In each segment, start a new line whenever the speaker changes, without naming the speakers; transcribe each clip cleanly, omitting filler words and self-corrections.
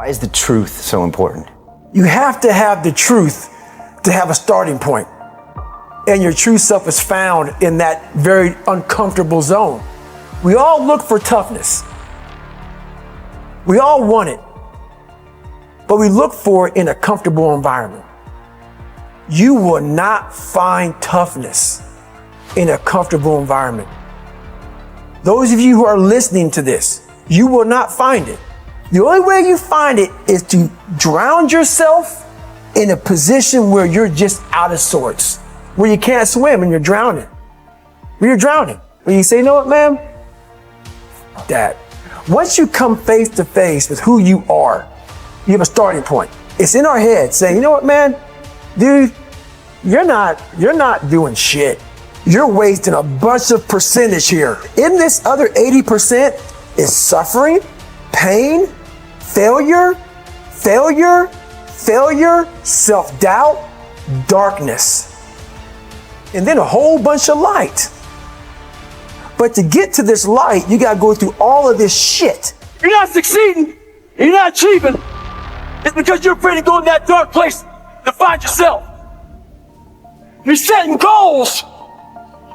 Why is the truth so important?
You have to have the truth to have a starting point. And your true self is found in that very uncomfortable zone. We all look for toughness. We all want it. But we look for it in a comfortable environment. You will not find toughness in a comfortable environment. Those of you who are listening to this, you will not find it. The only way you find it is to drown yourself in a position where you're just out of sorts, where you can't swim and you're drowning. Where you say, you know what, man? F that. Once you come face to face with who you are, you have a starting point. It's in our head saying, you know what, man? Dude, you're not doing shit. You're wasting a bunch of percentage here. In this other 80% is suffering, pain, failure, self-doubt, darkness, and then a whole bunch of light. But to get to this light, you gotta go through all of this shit.
You're not succeeding, you're not achieving. It's because you're afraid to go in that dark place to find yourself. You're setting goals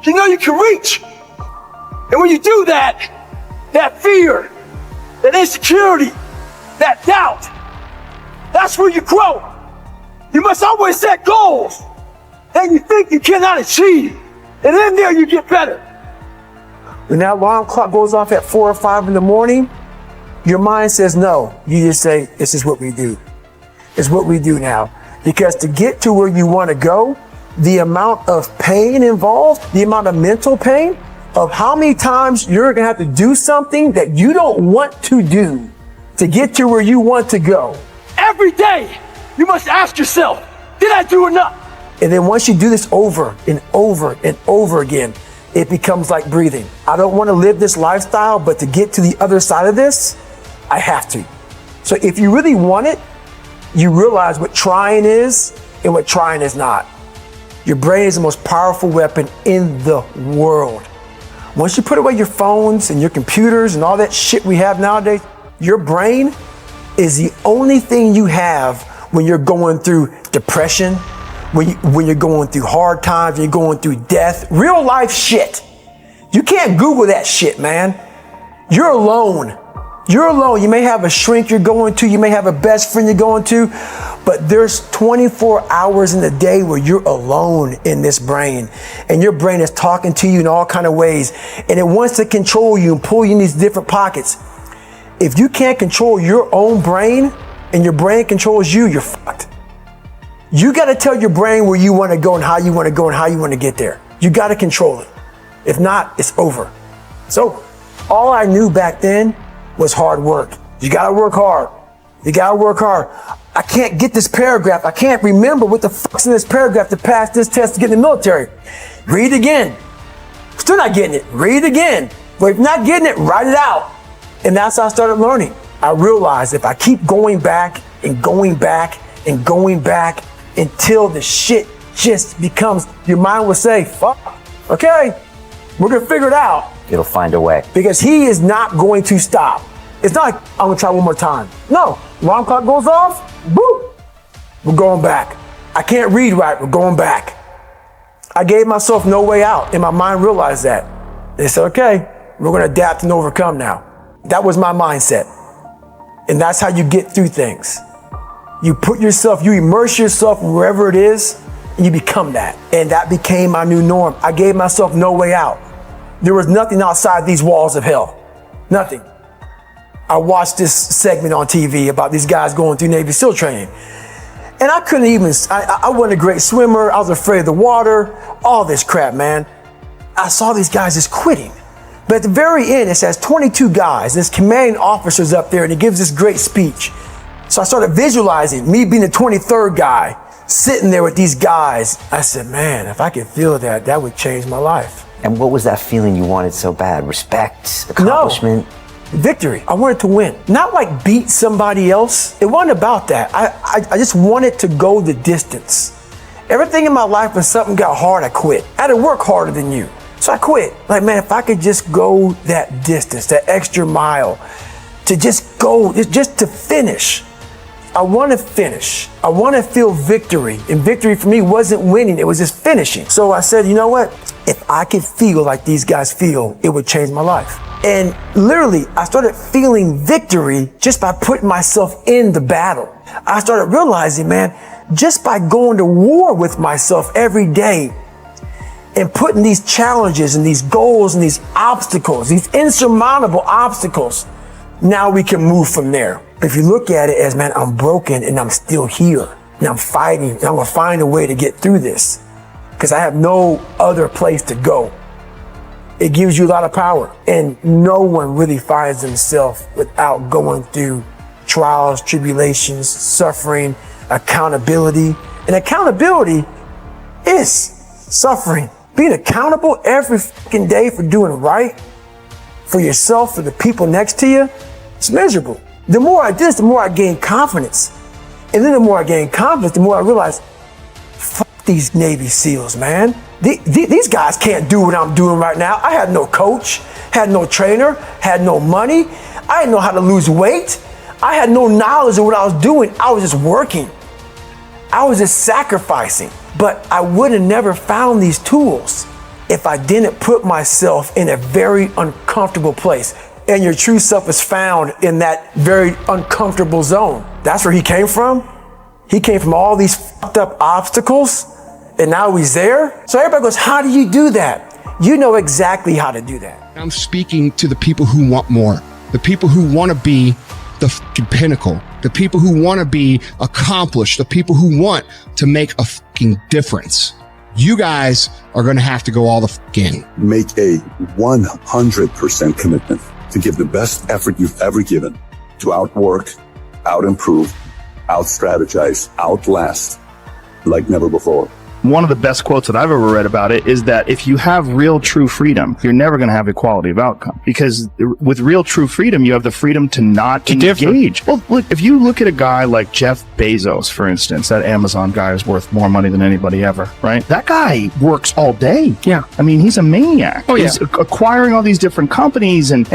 you know you can reach. And when you do that, that fear, that insecurity, that doubt, that's where you grow. You must always set goals that you think you cannot achieve. And in there you get better.
When that alarm clock goes off at 4 or 5 in the morning, your mind says no. You just say, this is what we do. It's what we do now. Because to get to where you want to go, the amount of pain involved, the amount of mental pain of how many times you're going to have to do something that you don't want to do to get to where you want to go.
Every day, you must ask yourself, did I do enough?
And then once you do this over and over and over again, it becomes like breathing. I don't want to live this lifestyle, but to get to the other side of this, I have to. So if you really want it, you realize what trying is and what trying is not. Your brain is the most powerful weapon in the world. Once you put away your phones and your computers and all that shit we have nowadays, your brain is the only thing you have when you're going through depression, when you're going through hard times, when you're going through death, real life shit. You can't Google that shit, man. You're alone. You're alone. You may have a shrink you're going to, you may have a best friend you're going to, but there's 24 hours in the day where you're alone in this brain, and your brain is talking to you in all kind of ways, and it wants to control you and pull you in these different pockets. If you can't control your own brain and your brain controls you, you're fucked. You got to tell your brain where you want to go and how you want to go and how you want to get there. You got to control it. If not, it's over. It's over. All I knew back then was hard work. You got to work hard. You got to work hard. I can't get this paragraph. I can't remember what the fuck's in this paragraph to pass this test to get in the military. Read again. Still not getting it. Read again. But if you're not getting it, write it out. And that's how I started learning. I realized if I keep going back and going back and going back until the shit just becomes, your mind will say, fuck, okay, we're going to figure it out.
It'll find a way.
Because he is not going to stop. It's not like, I'm going to try one more time. No, alarm clock goes off, boop, we're going back. I can't read right, we're going back. I gave myself no way out, and my mind realized that. They said, okay, we're going to adapt and overcome now. That was my mindset. And that's how you get through things. You put yourself, you immerse yourself wherever it is, and you become that. And that became my new norm. I gave myself no way out. There was nothing outside these walls of hell. Nothing. I watched this segment on TV about these guys going through Navy SEAL training. And I couldn't even, I wasn't a great swimmer. I was afraid of the water, all this crap, man. I saw these guys just quitting. But at the very end, it says 22 guys. This commanding officer's up there and he gives this great speech. So I started visualizing me being the 23rd guy, sitting there with these guys. I said, man, if I could feel that, that would change my life.
And what was that feeling you wanted so bad? Respect, accomplishment?
No. Victory. I wanted to win. Not like beat somebody else. It wasn't about that. I just wanted to go the distance. Everything in my life, when something got hard, I quit. I had to work harder than you. So I quit. Like, man, if I could just go that distance, that extra mile, to just go, just to finish. I want to finish. I want to feel victory. And victory for me wasn't winning, it was just finishing. So I said, you know what? If I could feel like these guys feel, it would change my life. And literally, I started feeling victory just by putting myself in the battle. I started realizing, man, just by going to war with myself every day and putting these challenges and these goals and these obstacles, these insurmountable obstacles, now we can move from there. If you look at it as, man, I'm broken and I'm still here and I'm fighting and I'm gonna find a way to get through this because I have no other place to go. It gives you a lot of power, and no one really finds themselves without going through trials, tribulations, suffering, accountability. And accountability is suffering. Being accountable every fucking day for doing right for yourself, for the people next to you, it's miserable. The more I do this, the more I gain confidence. And then the more I gain confidence, the more I realize, fuck these Navy SEALs, man. These guys can't do what I'm doing right now. I had no coach, had no trainer, had no money. I didn't know how to lose weight. I had no knowledge of what I was doing. I was just working. I was just sacrificing. But I would have never found these tools if I didn't put myself in a very uncomfortable place. And your true self is found in that very uncomfortable zone. That's where he came from. He came from all these fucked up obstacles, and now he's there. So everybody goes, how do you do that? You know exactly how to do that.
I'm speaking to the people who want more, the people who want to be the fucking pinnacle, the people who want to be accomplished, the people who want to make a fucking difference. You guys are going to have to go all the fuck in.
Make a 100% commitment to give the best effort you've ever given to outwork, out-improve, out-strategize, outlast like never before.
One of the best quotes that I've ever read about it is that if you have real true freedom, you're never going to have equality of outcome, because with real true freedom, you have the freedom to not engage. Well, look, if you look at a guy like Jeff Bezos, for instance, that Amazon guy is worth more money than anybody ever, right? That guy works all day. Yeah. I mean, he's a maniac. Oh, yeah. He's acquiring all these different companies, and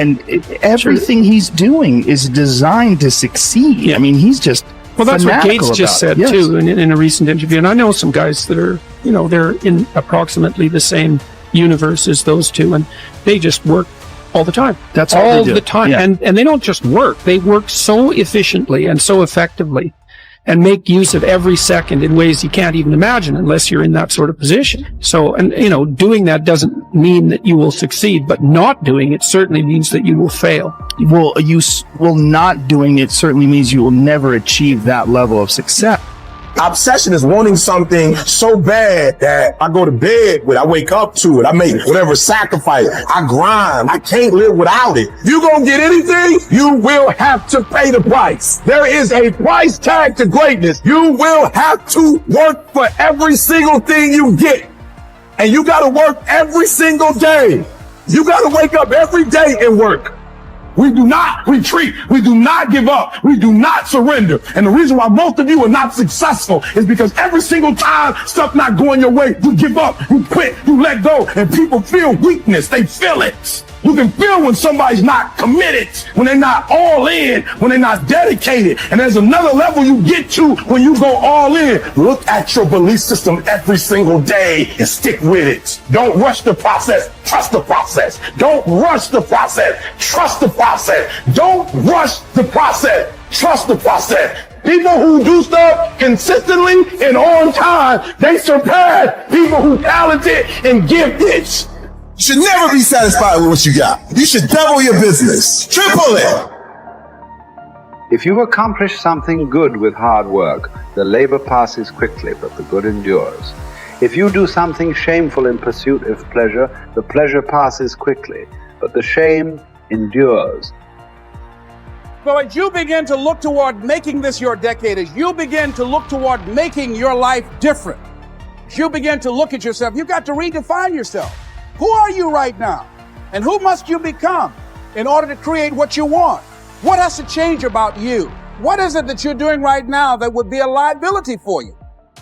everything he's doing is designed to succeed. Yeah. I mean, he's just...
Well, that's what Gates just said, too, in a recent interview. And I know some guys that are, they're in approximately the same universe as those two, and they just work all the time.
That's all
the time. Yeah. And they don't just work. They work so efficiently and so effectively and make use of every second in ways you can't even imagine unless you're in that sort of position. So, and, doing that doesn't mean that you will succeed, but not doing it certainly means that you will fail.
Well, not doing it certainly means you will never achieve that level of success.
Obsession is wanting something so bad that I go to bed with, I wake up to it, I make whatever sacrifice, I grind, I can't live without it. You gonna get anything, you will have to pay the price. There is a price tag to greatness. You will have to work for every single thing you get. And you gotta work every single day. You gotta wake up every day and work. We do not retreat. We do not give up. We do not surrender. And the reason why most of you are not successful is because every single time stuff not going your way, you give up, you quit, you let go, and people feel weakness. They feel it. You can feel when somebody's not committed, when they're not all in, when they're not dedicated. And there's another level you get to when you go all in. Look at your belief system every single day and stick with it. Don't rush the process. Trust the process. Don't rush the process. Trust the process. Don't rush the process. Trust the process. People who do stuff consistently and on time, they surpass people who are talented and gifted.
You should never be satisfied with what you got. You should double your business, triple it.
If you accomplish something good with hard work, the labor passes quickly, but the good endures. If you do something shameful in pursuit of pleasure, the pleasure passes quickly, but the shame endures.
So as you begin to look toward making this your decade, as you begin to look toward making your life different, as you begin to look at yourself, you've got to redefine yourself. Who are you right now? And who must you become in order to create what you want? What has to change about you? What is it that you're doing right now that would be a liability for you?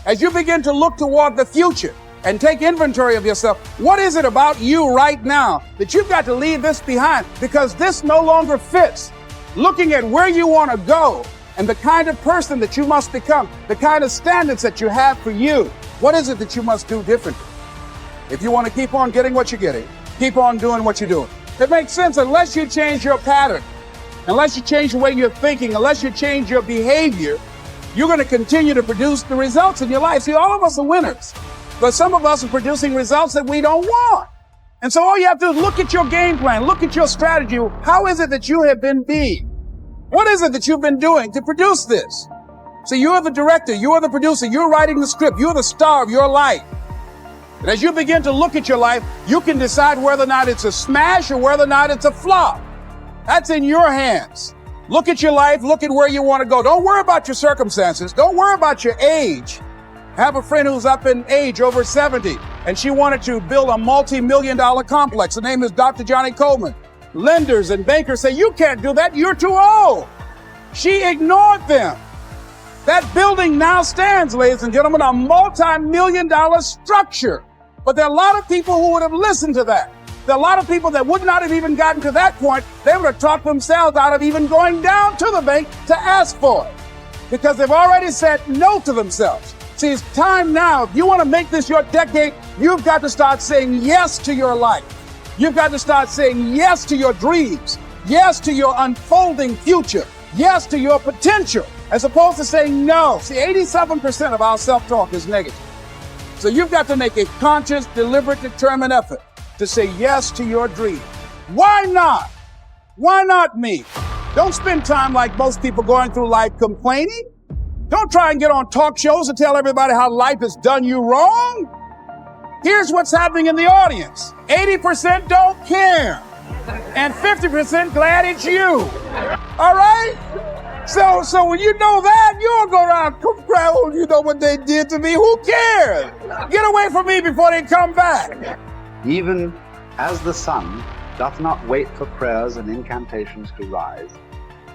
As you begin to look toward the future and take inventory of yourself, what is it about you right now that you've got to leave this behind because this no longer fits? Looking at where you want to go and the kind of person that you must become, the kind of standards that you have for you. What is it that you must do differently? If you want to keep on getting what you're getting, keep on doing what you're doing. It makes sense unless you change your pattern, unless you change the way you're thinking, unless you change your behavior, you're going to continue to produce the results in your life. See, all of us are winners, but some of us are producing results that we don't want. And so all you have to do is look at your game plan, look at your strategy. How is it that you have been being? What is it that you've been doing to produce this? So you're the director, you're the producer, you're writing the script, you're the star of your life. And as you begin to look at your life, you can decide whether or not it's a smash or whether or not it's a flop. That's in your hands. Look at your life, look at where you want to go. Don't worry about your circumstances. Don't worry about your age. I have a friend who's up in age, over 70, and she wanted to build a multi-million-dollar complex. The name is Dr. Johnny Coleman. Lenders and bankers say, you can't do that, you're too old. She ignored them. That building now stands, ladies and gentlemen, a multi-million-dollar structure. But there are a lot of people who would have listened to that. There are a lot of people that would not have even gotten to that point. They would have talked themselves out of even going down to the bank to ask for it, because they've already said no to themselves. See, it's time now. If you want to make this your decade, you've got to start saying yes to your life. You've got to start saying yes to your dreams, yes to your unfolding future, yes to your potential, as opposed to saying no. See, 87% of our self-talk is negative. So you've got to make a conscious, deliberate, determined effort to say yes to your dream. Why not? Why not me? Don't spend time like most people going through life complaining. Don't try and get on talk shows and tell everybody how life has done you wrong. Here's what's happening in the audience. 80% don't care, and 50% glad it's you. All right? So when you know that, you don't go around crying, oh, you know what they did to me? Who cares? Get away from me before they come back.
Even as the sun doth not wait for prayers and incantations to rise,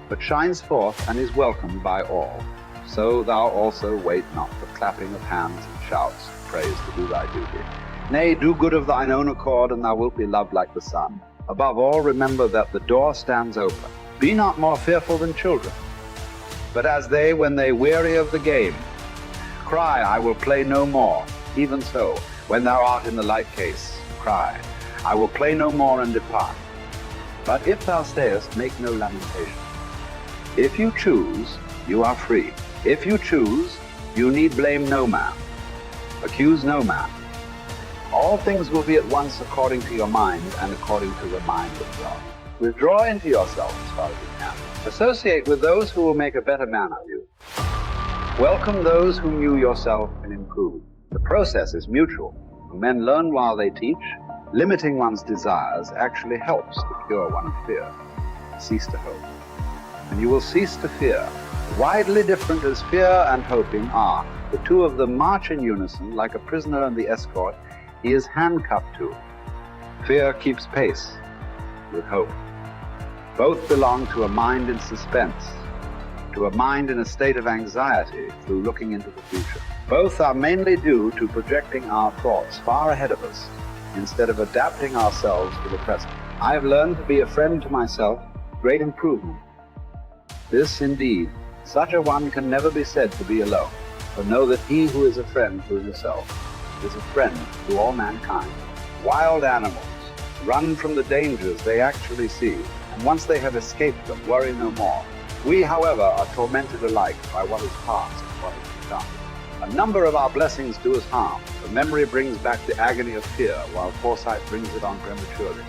but shines forth and is welcomed by all, so thou also wait not for clapping of hands and shouts, praise to do thy duty. Nay, do good of thine own accord, and thou wilt be loved like the sun. Above all, remember that the door stands open. Be not more fearful than children, but as they, when they weary of the game, cry, I will play no more. Even so, when thou art in the light case, cry, I will play no more, and depart. But if thou stayest, make no lamentation. If you choose, you are free. If you choose, you need blame no man, accuse no man. All things will be at once according to your mind and according to the mind of God. Withdraw into yourself as far as you can. Associate with those who will make a better man of you. Welcome those whom you yourself can improve. The process is mutual. When men learn while they teach, limiting one's desires actually helps to cure one's fear. Cease to hope, and you will cease to fear. Widely different as fear and hoping are, the two of them march in unison like a prisoner and the escort he is handcuffed to. Fear keeps pace with hope. Both belong to a mind in suspense, to a mind in a state of anxiety through looking into the future. Both are mainly due to projecting our thoughts far ahead of us instead of adapting ourselves to the present. I have learned to be a friend to myself, great improvement. This indeed, such a one can never be said to be alone, but know that he who is a friend to himself is a friend to all mankind. Wild animals run from the dangers they actually see, and once they have escaped them, worry no more. We, however, are tormented alike by what is past and what is to come. A number of our blessings do us harm. The memory brings back the agony of fear, while foresight brings it on prematurely.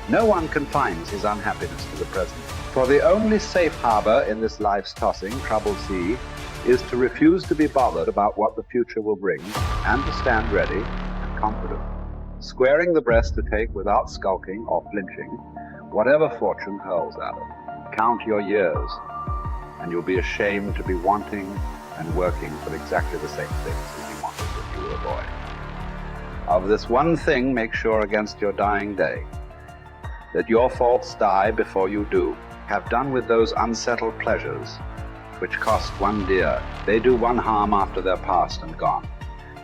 No one confines his unhappiness to the present, for the only safe harbor in this life's tossing, troubled sea is to refuse to be bothered about what the future will bring, and to stand ready and confident, squaring the breast to take without skulking or flinching whatever fortune hurls at it. Count your years, and you'll be ashamed to be wanting and working for exactly the same things as you wanted when you were a boy. Of this one thing, make sure against your dying day, that your faults die before you do. Have done with those unsettled pleasures which cost one dear. They do one harm after they're past and gone,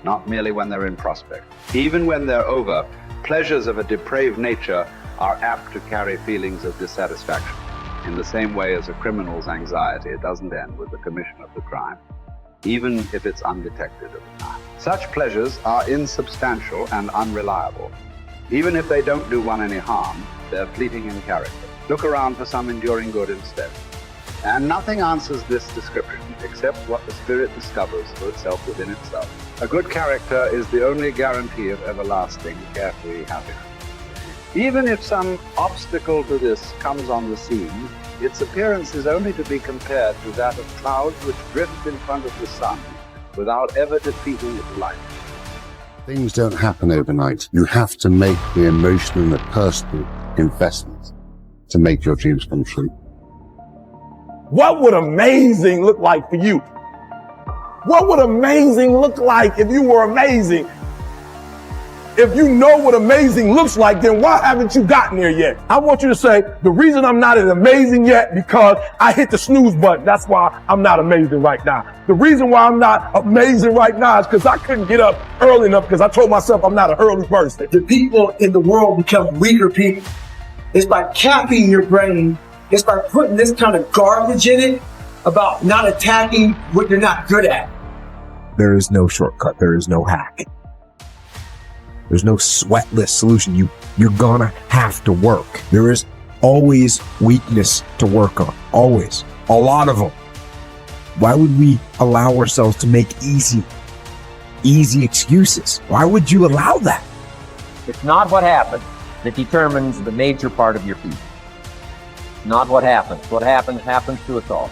not merely when they're in prospect. Even when they're over, pleasures of a depraved nature are apt to carry feelings of dissatisfaction. In the same way as a criminal's anxiety, it doesn't end with the commission of the crime, even if it's undetected at the time. Such pleasures are insubstantial and unreliable. Even if they don't do one any harm, they're fleeting in character. Look around for some enduring good instead. And nothing answers this description except what the spirit discovers for itself within itself. A good character is the only guarantee of everlasting, carefree happiness. Even if some obstacle to this comes on the scene, its appearance is only to be compared to that of clouds which drift in front of the sun without ever defeating its light.
Things don't happen overnight. You have to make the emotional and the personal investment to make your dreams come true.
What would amazing look like for you? What would amazing look like if you were amazing? If you know what amazing looks like, then why haven't you gotten there yet? I want you to say, the reason I'm not as amazing yet because I hit the snooze button. That's why I'm not amazing right now. The reason why I'm not amazing right now is because I couldn't get up early enough because I told myself I'm not an early person.
The people in the world become weaker people. It's by capping your brain. It's by putting this kind of garbage in it about not attacking what you're not good at.
There is no shortcut. There is no hack. There's no sweatless solution. You're gonna have to work. There is always weakness to work on. Always. A lot of them. Why would we allow ourselves to make easy excuses? Why would you allow that?
It's not what happens that determines the major part of your future. Not what happens. What happens to us all.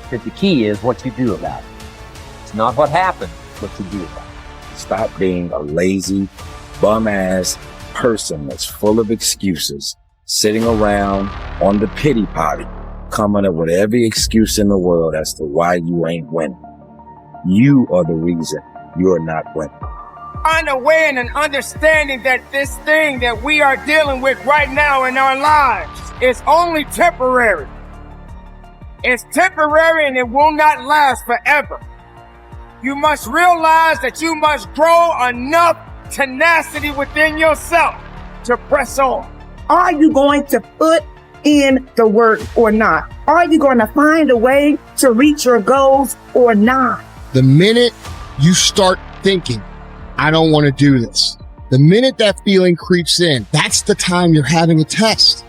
Because the key is what you do about it. It's not what happens, what you do about it.
Stop being a lazy, bum-ass person that's full of excuses, sitting around on the pity potty, coming up with every excuse in the world as to why you ain't winning. You are the reason you're not winning.
Find a way and an understanding that this thing that we are dealing with right now in our lives is only temporary. It's temporary and it will not last forever. You must realize that you must grow enough tenacity within yourself to press on.
Are you going to put in the work or not? Are you going to find a way to reach your goals or not?
The minute you start thinking, I don't want to do this, the minute that feeling creeps in, that's the time you're having a test.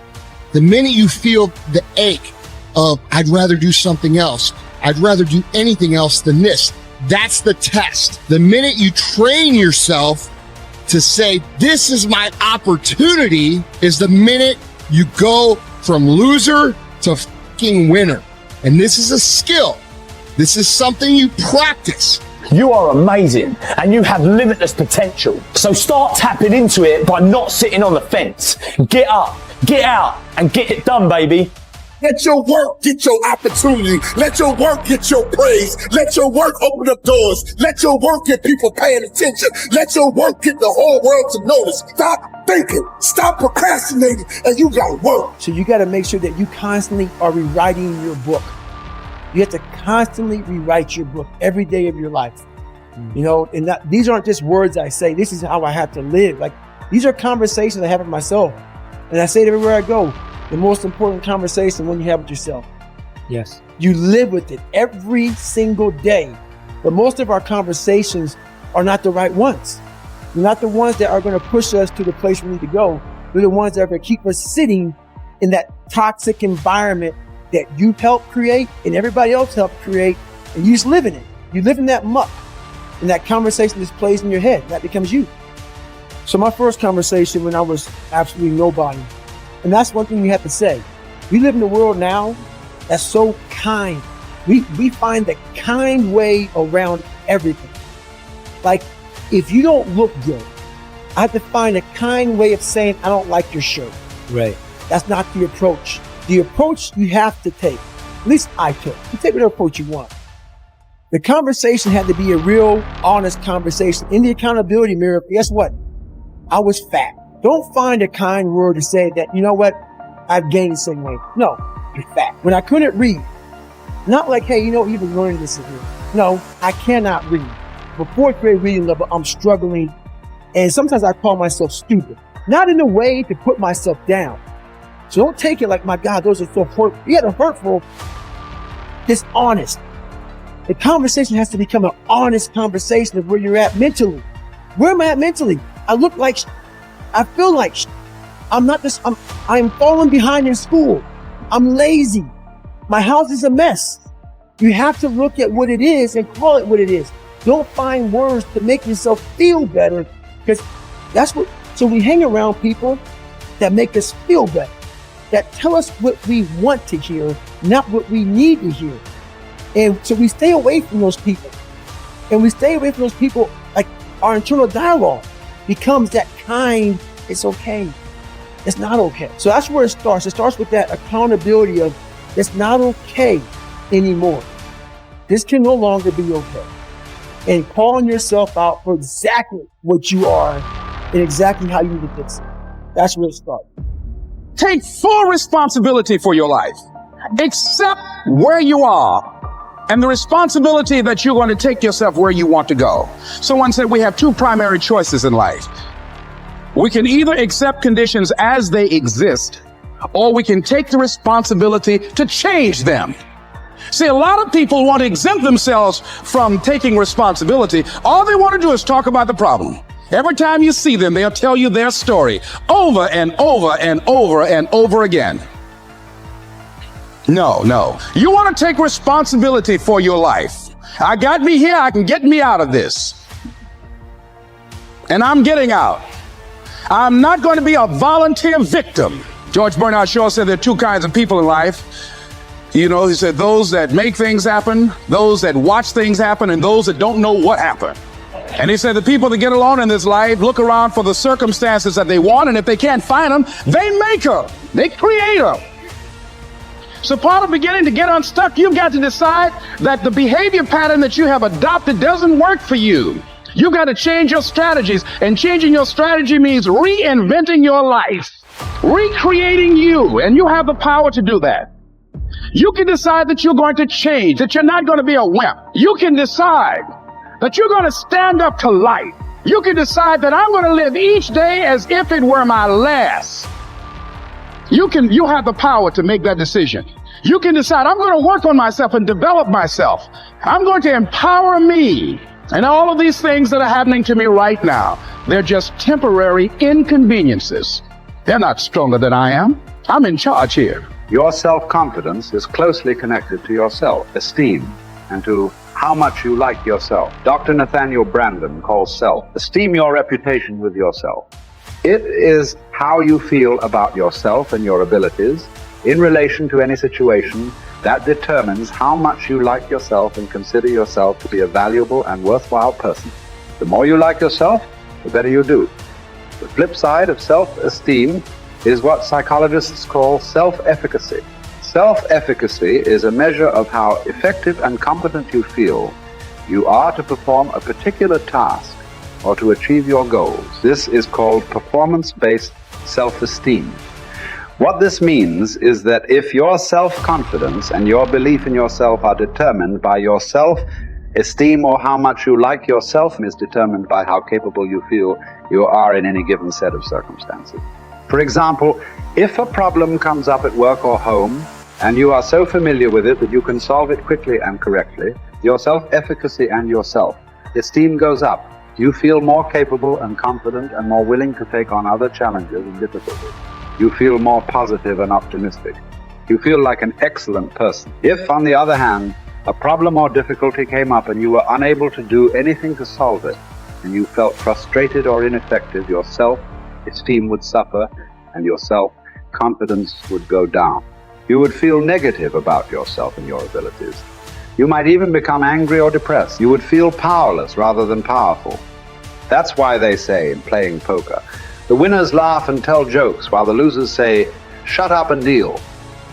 The minute you feel the ache of, I'd rather do something else, I'd rather do anything else than this, that's the test. The minute you train yourself to say, this is my opportunity, is the minute you go from loser to fucking winner. And this is a skill. This is something you practice.
You are amazing and you have limitless potential. So start tapping into it by not sitting on the fence. Get up, get out, and get it done, baby.
Let your work get your opportunity. Let your work get your praise. Let your work open up doors. Let your work get people paying attention. Let your work get the whole world to notice. Stop thinking. Stop procrastinating. And you gotta work.
So you gotta make sure that you constantly are rewriting your book. You have to constantly rewrite your book every day of your life. You know, and these aren't just words I say. This is how I have to live. Like, these are conversations I have with myself. And I say it everywhere I go. The most important conversation when you have with yourself.
Yes.
You live with it every single day. But most of our conversations are not the right ones. They're not the ones that are going to push us to the place we need to go. They're the ones that are going to keep us sitting in that toxic environment that you helped create and everybody else helped create, and you just live in it. You live in that muck, and that conversation just plays in your head. That becomes you. So my first conversation when I was absolutely nobody, and that's one thing you have to say. We live in a world now that's so kind. We find the kind way around everything. Like, if you don't look good, I have to find a kind way of saying, I don't like your shirt.
Right.
That's not the approach. The approach you have to take, at least I took. You take whatever approach you want. The conversation had to be a real, honest conversation. In the accountability mirror, guess what? I was fat. Don't find a kind word to say that, you know what? I've gained some weight. No, you're fat. When I couldn't read, not like, hey, you know, you've been learning this again. No, I cannot read. For fourth grade reading level, I'm struggling. And sometimes I call myself stupid. Not in a way to put myself down.
So don't take it like, my God, those are so hurtful. Yeah, they're hurtful. It's honest. The conversation has to become an honest conversation of where you're at mentally. Where am I at mentally? I look like I feel like I'm falling behind in school. I'm lazy. My house is a mess. You have to look at what it is and call it what it is. Don't find words to make yourself feel better, because so we hang around people that make us feel better, that tell us what we want to hear, not what we need to hear. And so we stay away from those people. And we stay away from those people, like our internal dialogue becomes that kind, it's okay. It's not okay. So that's where it starts. It starts with that accountability of, it's not okay anymore. This can no longer be okay. And calling yourself out for exactly what you are and exactly how you need to fix it. That's where it starts.
Take full responsibility for your life. Accept where you are and the responsibility that you're going to take yourself where you want to go. Someone said we have two primary choices in life. We can either accept conditions as they exist, or we can take the responsibility to change them. See, a lot of people want to exempt themselves from taking responsibility. All they want to do is talk about the problem. Every time you see them, they'll tell you their story over and over and over and over again. No. You want to take responsibility for your life. I got me here, I can get me out of this. And I'm getting out. I'm not going to be a volunteer victim. George Bernard Shaw said there are two kinds of people in life. You know, he said those that make things happen, those that watch things happen, and those that don't know what happened. And he said the people that get along in this life look around for the circumstances that they want, and if they can't find them, they make them. They create them. So part of beginning to get unstuck, you've got to decide that the behavior pattern that you have adopted doesn't work for you. You've got to change your strategies, and changing your strategy means reinventing your life, recreating you, and you have the power to do that. You can decide that you're going to change, that you're not going to be a wimp. You can decide that you're going to stand up to life. You can decide that I'm going to live each day as if it were my last. You have the power to make that decision. You can decide I'm going to work on myself and develop myself. I'm going to empower me. And all of these things that are happening to me right now, they're just temporary inconveniences. They're not stronger than I am. I'm in charge here.
Your self-confidence is closely connected to your self-esteem and to how much you like yourself. Dr. Nathaniel Branden calls self-esteem your reputation with yourself. It is how you feel about yourself and your abilities in relation to any situation that determines how much you like yourself and consider yourself to be a valuable and worthwhile person. The more you like yourself, the better you do. The flip side of self-esteem is what psychologists call self-efficacy. Self-efficacy is a measure of how effective and competent you feel you are to perform a particular task or to achieve your goals. This is called performance-based self-esteem. What this means is that if your self-confidence and your belief in yourself are determined by your self-esteem, or how much you like yourself is determined by how capable you feel you are in any given set of circumstances. For example, if a problem comes up at work or home, and you are so familiar with it that you can solve it quickly and correctly, your self-efficacy and your self-esteem goes up. You feel more capable and confident and more willing to take on other challenges and difficulties. You feel more positive and optimistic. You feel like an excellent person. If, on the other hand, a problem or difficulty came up and you were unable to do anything to solve it, and you felt frustrated or ineffective, your self-esteem would suffer and your self-confidence would go down. You would feel negative about yourself and your abilities. You might even become angry or depressed. You would feel powerless rather than powerful. That's why they say in playing poker, the winners laugh and tell jokes while the losers say, shut up and deal.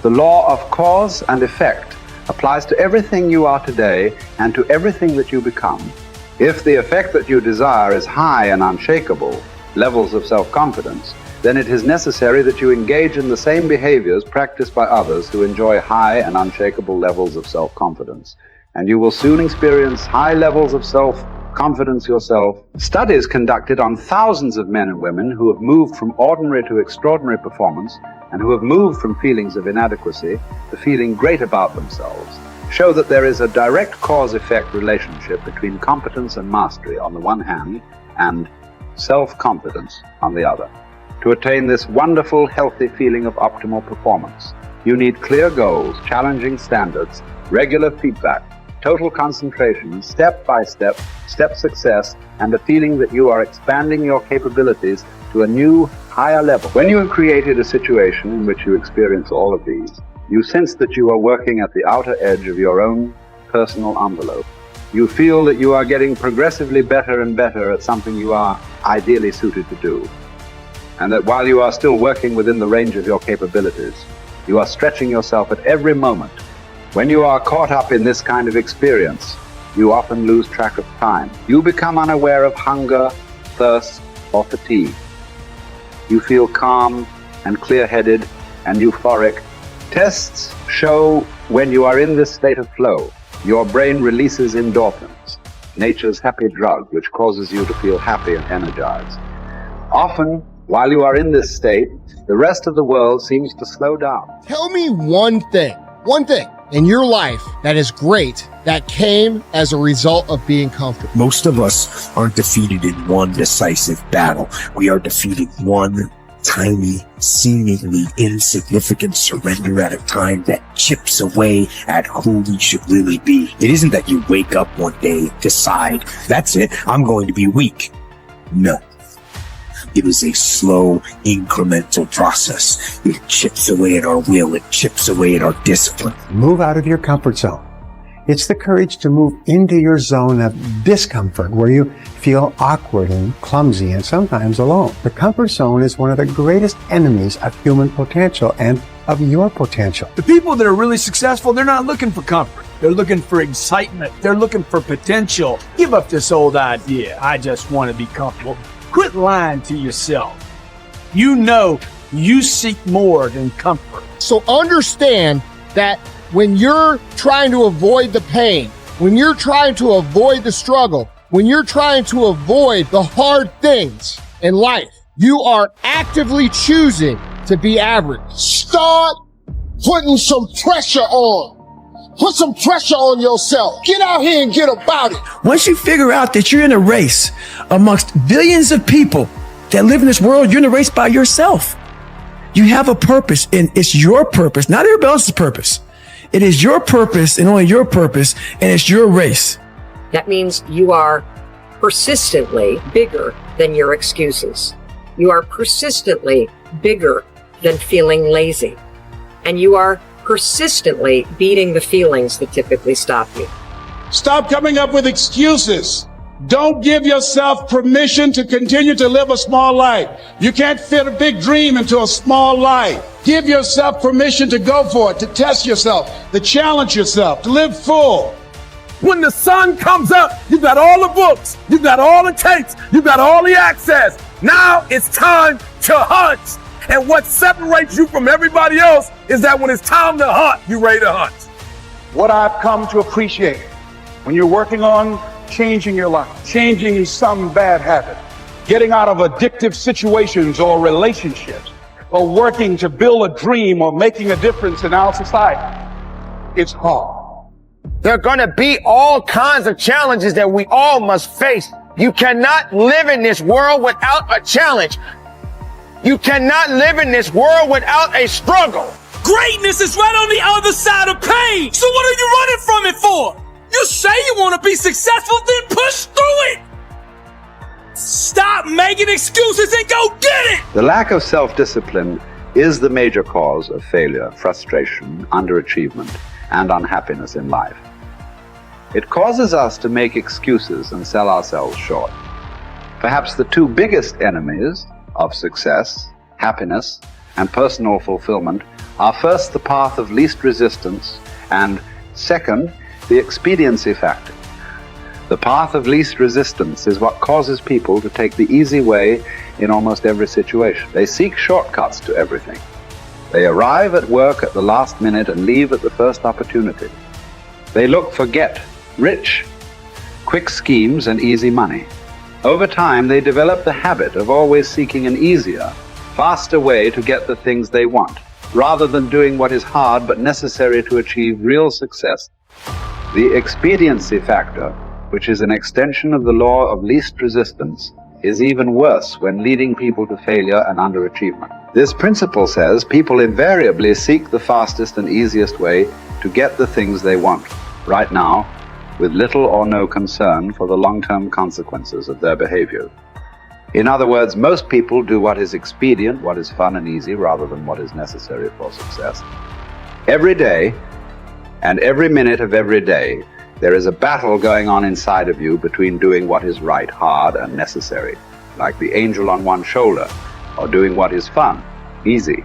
The law of cause and effect applies to everything you are today and to everything that you become. If the effect that you desire is high and unshakable, levels of self-confidence, then it is necessary that you engage in the same behaviors practiced by others who enjoy high and unshakable levels of self-confidence. And you will soon experience high levels of self-confidence yourself. Studies conducted on thousands of men and women who have moved from ordinary to extraordinary performance and who have moved from feelings of inadequacy to feeling great about themselves show that there is a direct cause-effect relationship between competence and mastery on the one hand and self-confidence on the other. To attain this wonderful, healthy feeling of optimal performance, you need clear goals, challenging standards, regular feedback, total concentration, step-by-step, step success, and a feeling that you are expanding your capabilities to a new, higher level. When you have created a situation in which you experience all of these, you sense that you are working at the outer edge of your own personal envelope. You feel that you are getting progressively better and better at something you are ideally suited to do. And that while you are still working within the range of your capabilities, you are stretching yourself at every moment. When you are caught up in this kind of experience, you often lose track of time. You become unaware of hunger, thirst, or fatigue. You feel calm and clear-headed and euphoric. Tests show when you are in this state of flow, your brain releases endorphins, nature's happy drug, which causes you to feel happy and energized. Often, while you are in this state, the rest of the world seems to slow down.
Tell me one thing in your life that is great that came as a result of being comfortable.
Most of us aren't defeated in one decisive battle. We are defeated one tiny, seemingly insignificant surrender at a time that chips away at who we should really be. It isn't that you wake up one day, decide, that's it, I'm going to be weak. No. It is a slow, incremental process. It chips away at our will. It chips away at our discipline.
Move out of your comfort zone. It's the courage to move into your zone of discomfort where you feel awkward and clumsy and sometimes alone. The comfort zone is one of the greatest enemies of human potential and of your potential.
The people that are really successful, they're not looking for comfort. They're looking for excitement. They're looking for potential. Give up this old idea, I just want to be comfortable. Quit lying to yourself. You know you seek more than comfort.
So understand that when you're trying to avoid the pain, when you're trying to avoid the struggle, when you're trying to avoid the hard things in life, you are actively choosing to be average. Start putting some pressure on. Put some pressure on yourself. Get out here and get about it.
Once you figure out that you're in a race amongst billions of people that live in this world, you're in a race by yourself. You have a purpose, and it's your purpose, not everybody else's purpose. It is your purpose and only your purpose, and it's your race.
That means you are persistently bigger than your excuses. You are persistently bigger than feeling lazy. And you are persistently beating the feelings that typically stop you.
Stop coming up with excuses. Don't give yourself permission to continue to live a small life. You can't fit a big dream into a small life. Give yourself permission to go for it, to test yourself, to challenge yourself, to live full.
When the sun comes up, you got all the books, you got all the tapes, you got all the access. Now it's time to hunt. And what separates you from everybody else is that when it's time to hunt, you're ready to hunt. What I've come to appreciate when you're working on changing your life, changing some bad habit, getting out of addictive situations or relationships, or working to build a dream or making a difference in our society, it's hard.
There are going to be all kinds of challenges that we all must face. You cannot live in this world without a challenge. You cannot live in this world without a struggle.
Greatness is right on the other side of pain. So what are you running from it for? You say you want to be successful, then push through it. Stop making excuses and go get it.
The lack of self-discipline is the major cause of failure, frustration, underachievement, and unhappiness in life. It causes us to make excuses and sell ourselves short. Perhaps the two biggest enemies of success, happiness, and personal fulfillment are first the path of least resistance and second, the expediency factor. The path of least resistance is what causes people to take the easy way in almost every situation. They seek shortcuts to everything. They arrive at work at the last minute and leave at the first opportunity. They look for get rich, quick schemes and easy money. Over time, they develop the habit of always seeking an easier, faster way to get the things they want, rather than doing what is hard but necessary to achieve real success. The expediency factor, which is an extension of the law of least resistance, is even worse when leading people to failure and underachievement. This principle says people invariably seek the fastest and easiest way to get the things they want, right now, with little or no concern for the long-term consequences of their behavior. In other words, most people do what is expedient, what is fun and easy, rather than what is necessary for success. Every day, and every minute of every day, there is a battle going on inside of you between doing what is right, hard, and necessary, like the angel on one shoulder, or doing what is fun, easy,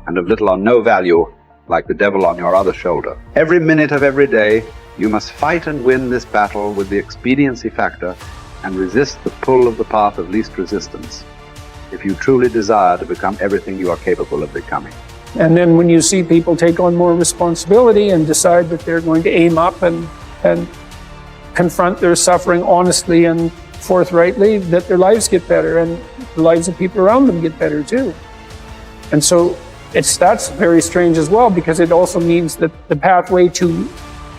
and of little or no value, like the devil on your other shoulder. Every minute of every day, you must fight and win this battle with the expediency factor and resist the pull of the path of least resistance, if you truly desire to become everything you are capable of becoming.
And then when you see people take on more responsibility and decide that they're going to aim up and confront their suffering honestly and forthrightly, that their lives get better and the lives of people around them get better too. And so that's very strange as well, because it also means that the pathway to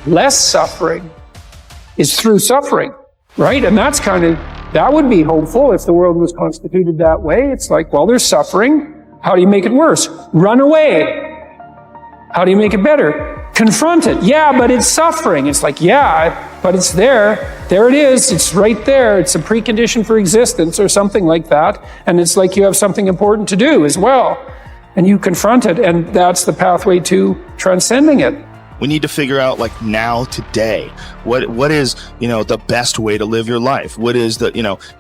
less suffering is through suffering, right? And that would be hopeful if the world was constituted that way. It's like, well, there's suffering. How do you make it worse? Run away. How do you make it better? Confront it. Yeah, but it's suffering. It's like, yeah, but it's there. There it is. It's right there. It's a precondition for existence or something like that. And it's like you have something important to do as well. And you confront it, and that's the pathway to transcending it.
We need to figure out, like, now, today, what is, the best way to live your life? What is the,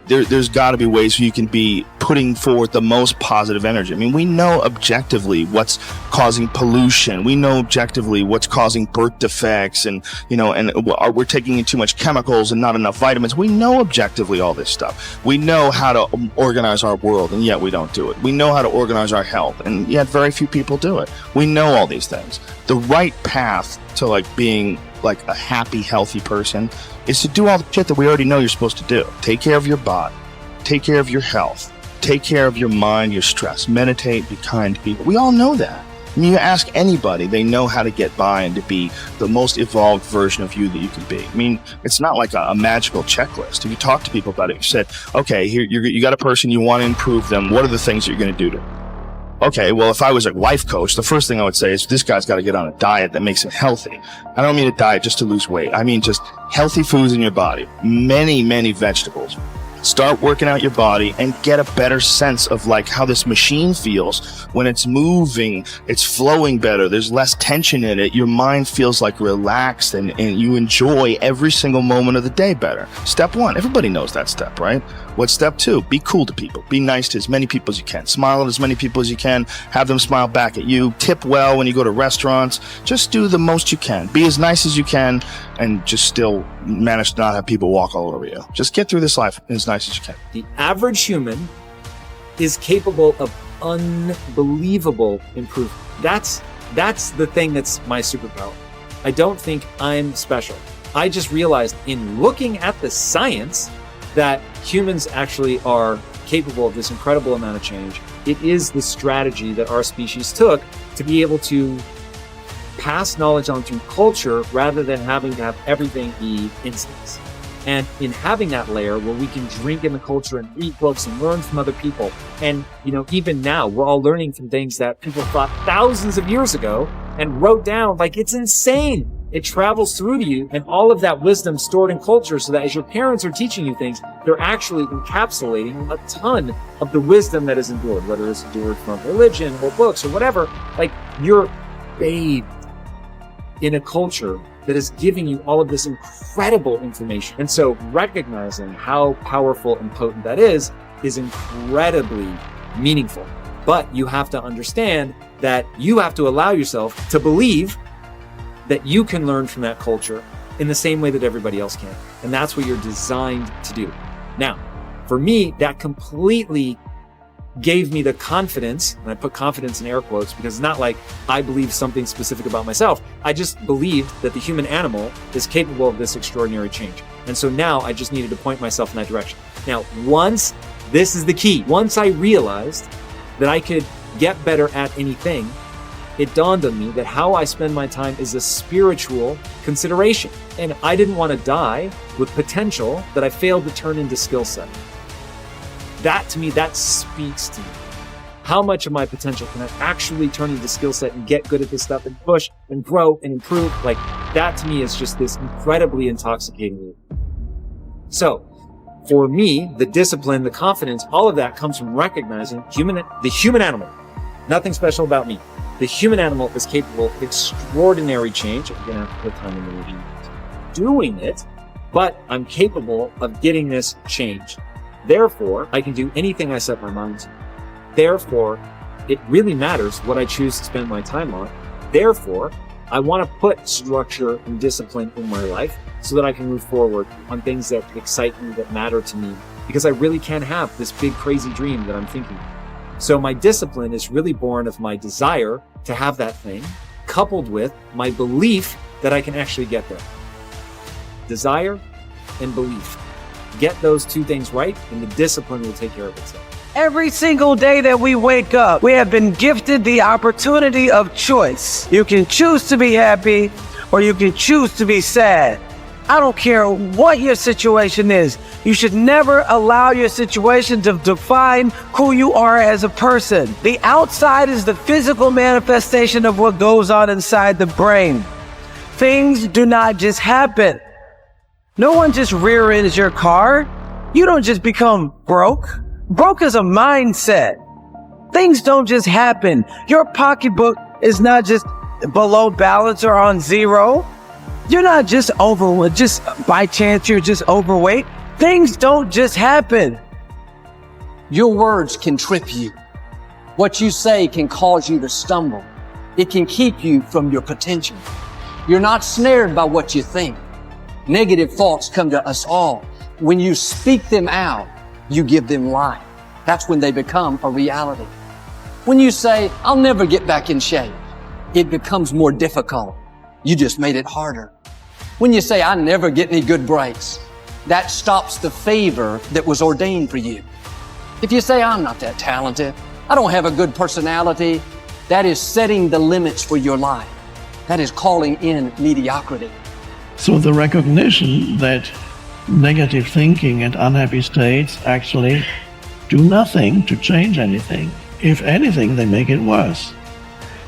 there's got to be ways where you can be putting forth the most positive energy. I mean, we know objectively what's causing pollution. We know objectively what's causing birth defects, and we're taking in too much chemicals and not enough vitamins. We know objectively all this stuff. We know how to organize our world, and yet we don't do it. We know how to organize our health, and yet very few people do it. We know all these things. The right path to being a happy, healthy person is to do all the shit that we already know you're supposed to do. Take care of your body, take care of your health, take care of your mind, your stress, meditate, be kind to people. We all know that. I mean, you ask anybody, they know how to get by and to be the most evolved version of you that you can be. I mean, it's not like a magical checklist. If you talk to people about it, you said, okay, here you got a person, you want to improve them. What are the things that you're going to do to them? Okay, well, if I was a life coach, the first thing I would say is this guy's got to get on a diet that makes him healthy. I don't mean a diet just to lose weight. I mean just healthy foods in your body. Many, many vegetables. Start working out your body and get a better sense of how this machine feels when it's moving, it's flowing better, there's less tension in it, your mind feels relaxed and you enjoy every single moment of the day better. Step one, everybody knows that step, right? What's step two? Be cool to people. Be nice to as many people as you can. Smile at as many people as you can. Have them smile back at you. Tip well when you go to restaurants. Just do the most you can. Be as nice as you can and just still manage to not have people walk all over you. Just get through this life as nice as you can.
The average human is capable of unbelievable improvement. That's the thing that's my superpower. I don't think I'm special. I just realized in looking at the science that humans actually are capable of this incredible amount of change. It is the strategy that our species took to be able to pass knowledge on through culture rather than having to have everything be instincts. And in having that layer where we can drink in the culture and read books and learn from other people. And, even now we're all learning from things that people thought thousands of years ago and wrote down. It's insane. It travels through to you, and all of that wisdom stored in culture, so that as your parents are teaching you things, they're actually encapsulating a ton of the wisdom that is endured, whether it's endured from religion or books or whatever. You're bathed in a culture that is giving you all of this incredible information. And so recognizing how powerful and potent that is incredibly meaningful. But you have to understand that you have to allow yourself to believe that you can learn from that culture in the same way that everybody else can. And that's what you're designed to do. Now, for me, that completely gave me the confidence, and I put confidence in air quotes because it's not like I believe something specific about myself. I just believed that the human animal is capable of this extraordinary change. And so now I just needed to point myself in that direction. Now, this is the key. Once I realized that I could get better at anything, it dawned on me that how I spend my time is a spiritual consideration. And I didn't want to die with potential that I failed to turn into skill set. That to me, that speaks to me. How much of my potential can I actually turn into skill set and get good at this stuff and push and grow and improve? Like, that to me is just this incredibly intoxicating. So for me, the discipline, the confidence, all of that comes from recognizing the human animal. Nothing special about me. The human animal is capable of extraordinary change. I'm gonna have to put time in the movie doing it, but I'm capable of getting this change. Therefore, I can do anything I set my mind to. Therefore, it really matters what I choose to spend my time on. Therefore, I want to put structure and discipline in my life so that I can move forward on things that excite me, that matter to me, because I really can have this big, crazy dream that I'm thinking. So my discipline is really born of my desire to have that thing, coupled with my belief that I can actually get there. Desire and belief. Get those two things right, and the discipline will take care of itself.
Every single day that we wake up, we have been gifted the opportunity of choice. You can choose to be happy, or you can choose to be sad. I don't care what your situation is. You should never allow your situation to define who you are as a person. The outside is the physical manifestation of what goes on inside the brain. Things do not just happen. No one just rear-ends your car. You don't just become broke. Broke is a mindset. Things don't just happen. Your pocketbook is not just below balance or on zero. You're not just overweight, just by chance you're just overweight. Things don't just happen.
Your words can trip you. What you say can cause you to stumble. It can keep you from your potential. You're not snared by what you think. Negative thoughts come to us all. When you speak them out, you give them life. That's when they become a reality. When you say, I'll never get back in shape, it becomes more difficult. You just made it harder. When you say, I never get any good breaks, that stops the favor that was ordained for you. If you say, I'm not that talented, I don't have a good personality, that is setting the limits for your life. That is calling in mediocrity.
So the recognition that negative thinking and unhappy states actually do nothing to change anything. If anything, they make it worse.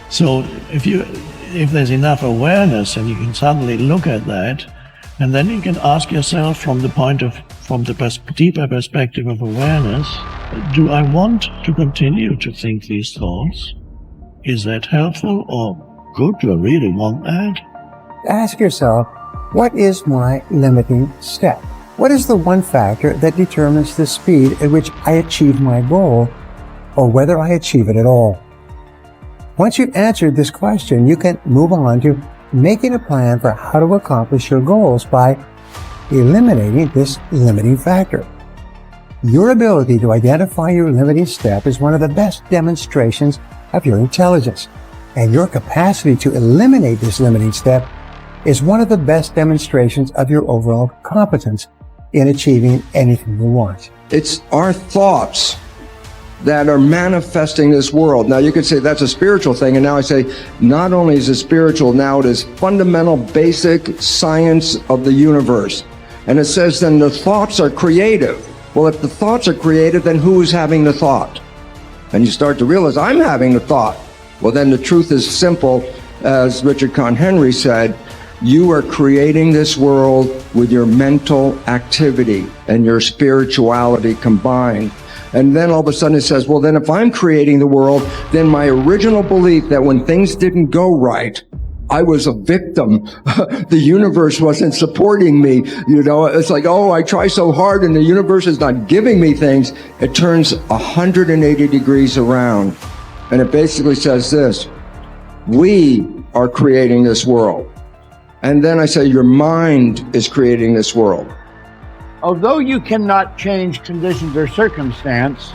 So if there's enough awareness and you can suddenly look at that, and then you can ask yourself from the deeper perspective of awareness, do I want to continue to think these thoughts? Is that helpful, or good, do I really want that?
Ask yourself, what is my limiting step? What is the one factor that determines the speed at which I achieve my goal, or whether I achieve it at all? Once you've answered this question, you can move on to making a plan for how to accomplish your goals by eliminating this limiting factor. Your ability to identify your limiting step is one of the best demonstrations of your intelligence, and your capacity to eliminate this limiting step is one of the best demonstrations of your overall competence in achieving anything you want.
It's our thoughts that are manifesting this world. Now you could say that's a spiritual thing, and now I say not only is it spiritual, now it is fundamental basic science of the universe. And it says then the thoughts are creative. Well, if the thoughts are creative, then who is having the thought? And you start to realize I'm having the thought. Well, then the truth is simple. As Richard Conn Henry said, you are creating this world with your mental activity and your spirituality combined. And then all of a sudden it says, well, then if I'm creating the world, then my original belief that when things didn't go right, I was a victim. The universe wasn't supporting me. You know, it's like, oh, I try so hard and the universe is not giving me things. It turns 180 degrees around. And it basically says this: we are creating this world. And then I say, your mind is creating this world.
Although you cannot change conditions or circumstance,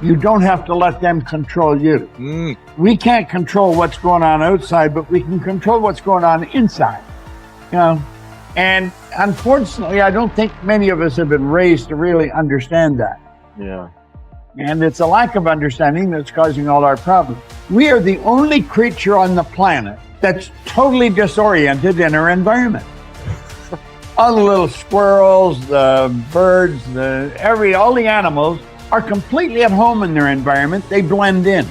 you don't have to let them control you. We can't control what's going on outside, but we can control what's going on inside. You know, and unfortunately, I don't think many of us have been raised to really understand that.
Yeah.
And it's a lack of understanding that's causing all our problems. We are the only creature on the planet that's totally disoriented in our environment. All the little squirrels, the birds, all the animals are completely at home in their environment. They blend in.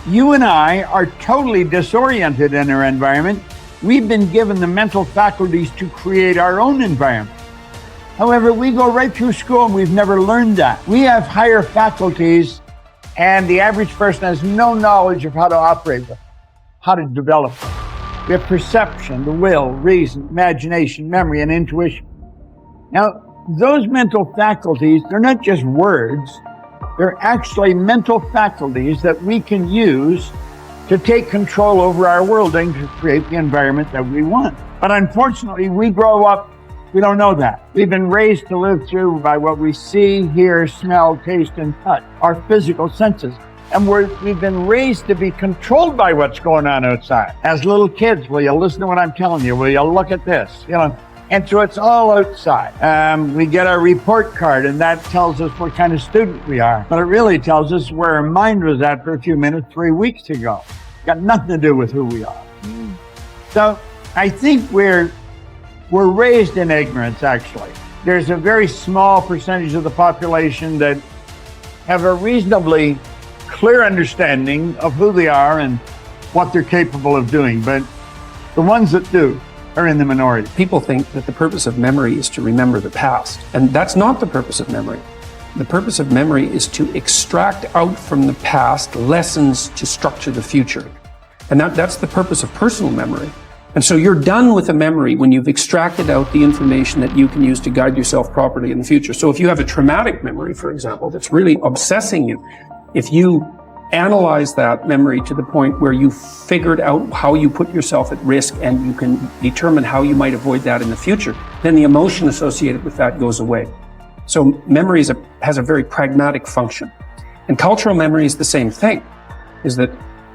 You and I are totally disoriented in our environment. We've been given the mental faculties to create our own environment. However, we go right through school and we've never learned that. We have higher faculties, and the average person has no knowledge of how to operate them, how to develop them. We have perception, the will, reason, imagination, memory, and intuition. Now, those mental faculties, they're not just words, they're actually mental faculties that we can use to take control over our world and to create the environment that we want. But unfortunately, we grow up, we don't know that. We've been raised to live through by what we see, hear, smell, taste, and touch, our physical senses. And we've been raised to be controlled by what's going on outside. As little kids, will you listen to what I'm telling you? Will you look at this? And so it's all outside. We get our report card, and that tells us what kind of student we are. But it really tells us where our mind was at for a few minutes 3 weeks ago. Got nothing to do with who we are. So I think we're raised in ignorance, actually. There's a very small percentage of the population that have a reasonably clear understanding of who they are and what they're capable of doing. But the ones that do are in the minority.
People think that the purpose of memory is to remember the past, and that's not the purpose of memory. The purpose of memory is to extract out from the past lessons to structure the future. And that's the purpose of personal memory. And so you're done with a memory when you've extracted out the information that you can use to guide yourself properly in the future. So if you have a traumatic memory, for example, that's really obsessing you, if you analyze that memory to the point where you figured out how you put yourself at risk and you can determine how you might avoid that in the future, then the emotion associated with that goes away. So memory has a very pragmatic function. And cultural memory is the same thing, is that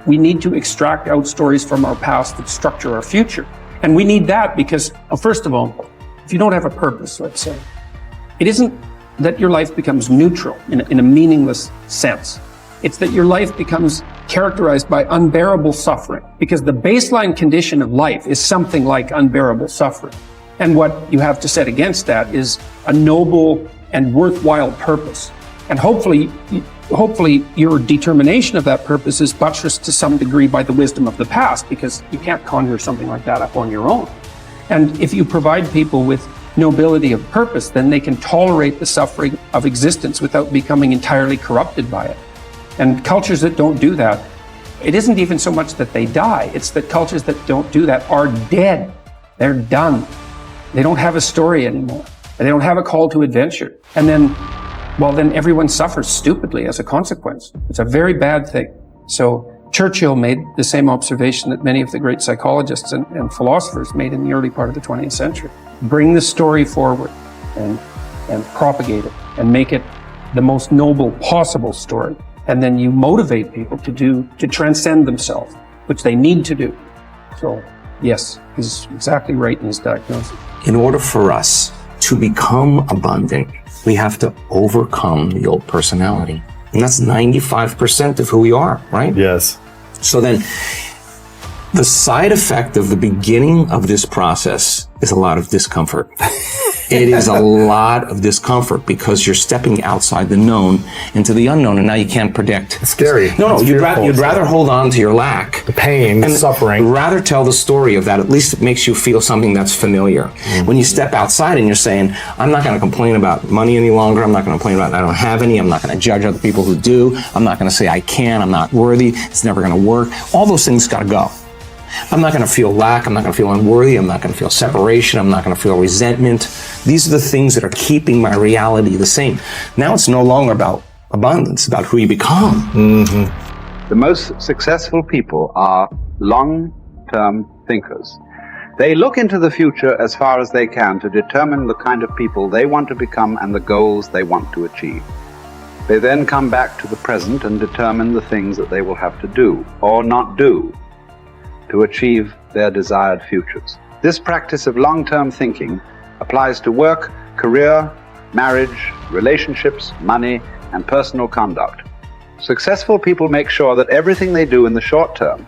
we need to extract out stories from our past that structure our future. And we need that because, first of all, if you don't have a purpose, let's say, it isn't that your life becomes neutral in a meaningless sense. It's that your life becomes characterized by unbearable suffering, because the baseline condition of life is something like unbearable suffering. And what you have to set against that is a noble and worthwhile purpose. And hopefully your determination of that purpose is buttressed to some degree by the wisdom of the past, because you can't conjure something like that up on your own. And if you provide people with nobility of purpose, then they can tolerate the suffering of existence without becoming entirely corrupted by it. And cultures that don't do that, it isn't even so much that they die, it's that cultures that don't do that are dead. They're done. They don't have a story anymore. They don't have a call to adventure. And then everyone suffers stupidly as a consequence. It's a very bad thing. So Churchill made the same observation that many of the great psychologists and philosophers made in the early part of the 20th century. Bring the story forward and propagate it and make it the most noble possible story. And then you motivate people to transcend themselves, which they need to do. So yes, he's exactly right in his diagnosis.
In order for us to become abundant, we have to overcome the old personality. And that's 95% of who we are, right?
Yes.
So then, the side effect of the beginning of this process is a lot of discomfort. It is a lot of discomfort because you're stepping outside the known into the unknown, and now you can't predict.
It's scary.
No, you'd rather hold on to your lack.
The pain, the suffering.
Rather tell the story of that. At least it makes you feel something that's familiar. Mm-hmm. When you step outside and you're saying, I'm not going to complain about money any longer. I'm not going to complain about I don't have any. I'm not going to judge other people who do. I'm not going to say I can. I'm not worthy. It's never going to work. All those things got to go. I'm not going to feel lack. I'm not going to feel unworthy. I'm not going to feel separation. I'm not going to feel resentment. These are the things that are keeping my reality the same. Now it's no longer about abundance, it's about who you become.
Mm-hmm. The most successful people are long-term thinkers. They look into the future as far as they can to determine the kind of people they want to become and the goals they want to achieve. They then come back to the present and determine the things that they will have to do or not do to achieve their desired futures. This practice of long-term thinking applies to work, career, marriage, relationships, money, and personal conduct. Successful people make sure that everything they do in the short term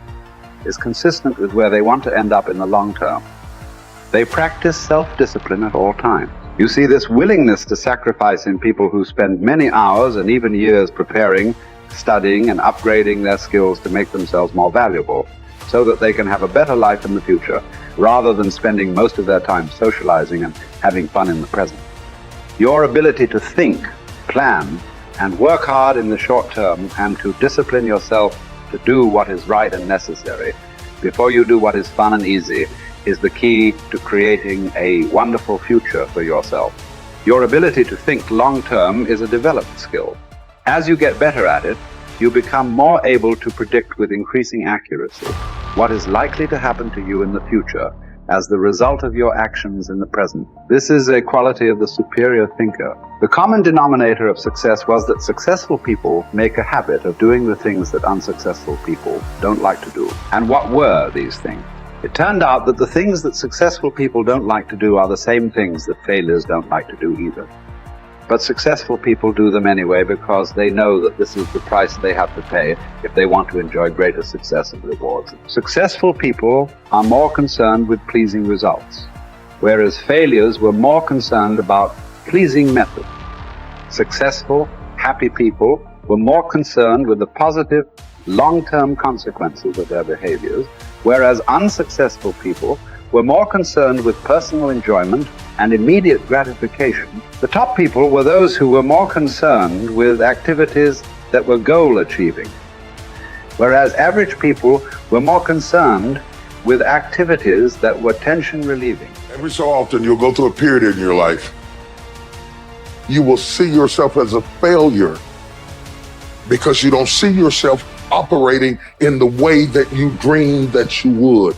is consistent with where they want to end up in the long term. They practice self-discipline at all times. You see this willingness to sacrifice in people who spend many hours and even years preparing, studying, and upgrading their skills to make themselves more valuable, so that they can have a better life in the future, rather than spending most of their time socializing and having fun in the present. Your ability to think, plan, and work hard in the short term, and to discipline yourself to do what is right and necessary before you do what is fun and easy, is the key to creating a wonderful future for yourself. Your ability to think long term is a developed skill. As you get better at it, you become more able to predict with increasing accuracy what is likely to happen to you in the future as the result of your actions in the present. This is a quality of the superior thinker. The common denominator of success was that successful people make a habit of doing the things that unsuccessful people don't like to do. And what were these things? It turned out that the things that successful people don't like to do are the same things that failures don't like to do either. But successful people do them anyway because they know that this is the price they have to pay if they want to enjoy greater success and rewards. Successful people are more concerned with pleasing results, whereas failures were more concerned about pleasing method. Successful, happy people were more concerned with the positive, long-term consequences of their behaviors, whereas unsuccessful people were more concerned with personal enjoyment and immediate gratification. The top people were those who were more concerned with activities that were goal-achieving, whereas average people were more concerned with activities that were tension-relieving.
Every so often, you'll go through a period in your life. You will see yourself as a failure because you don't see yourself operating in the way that you dreamed that you would.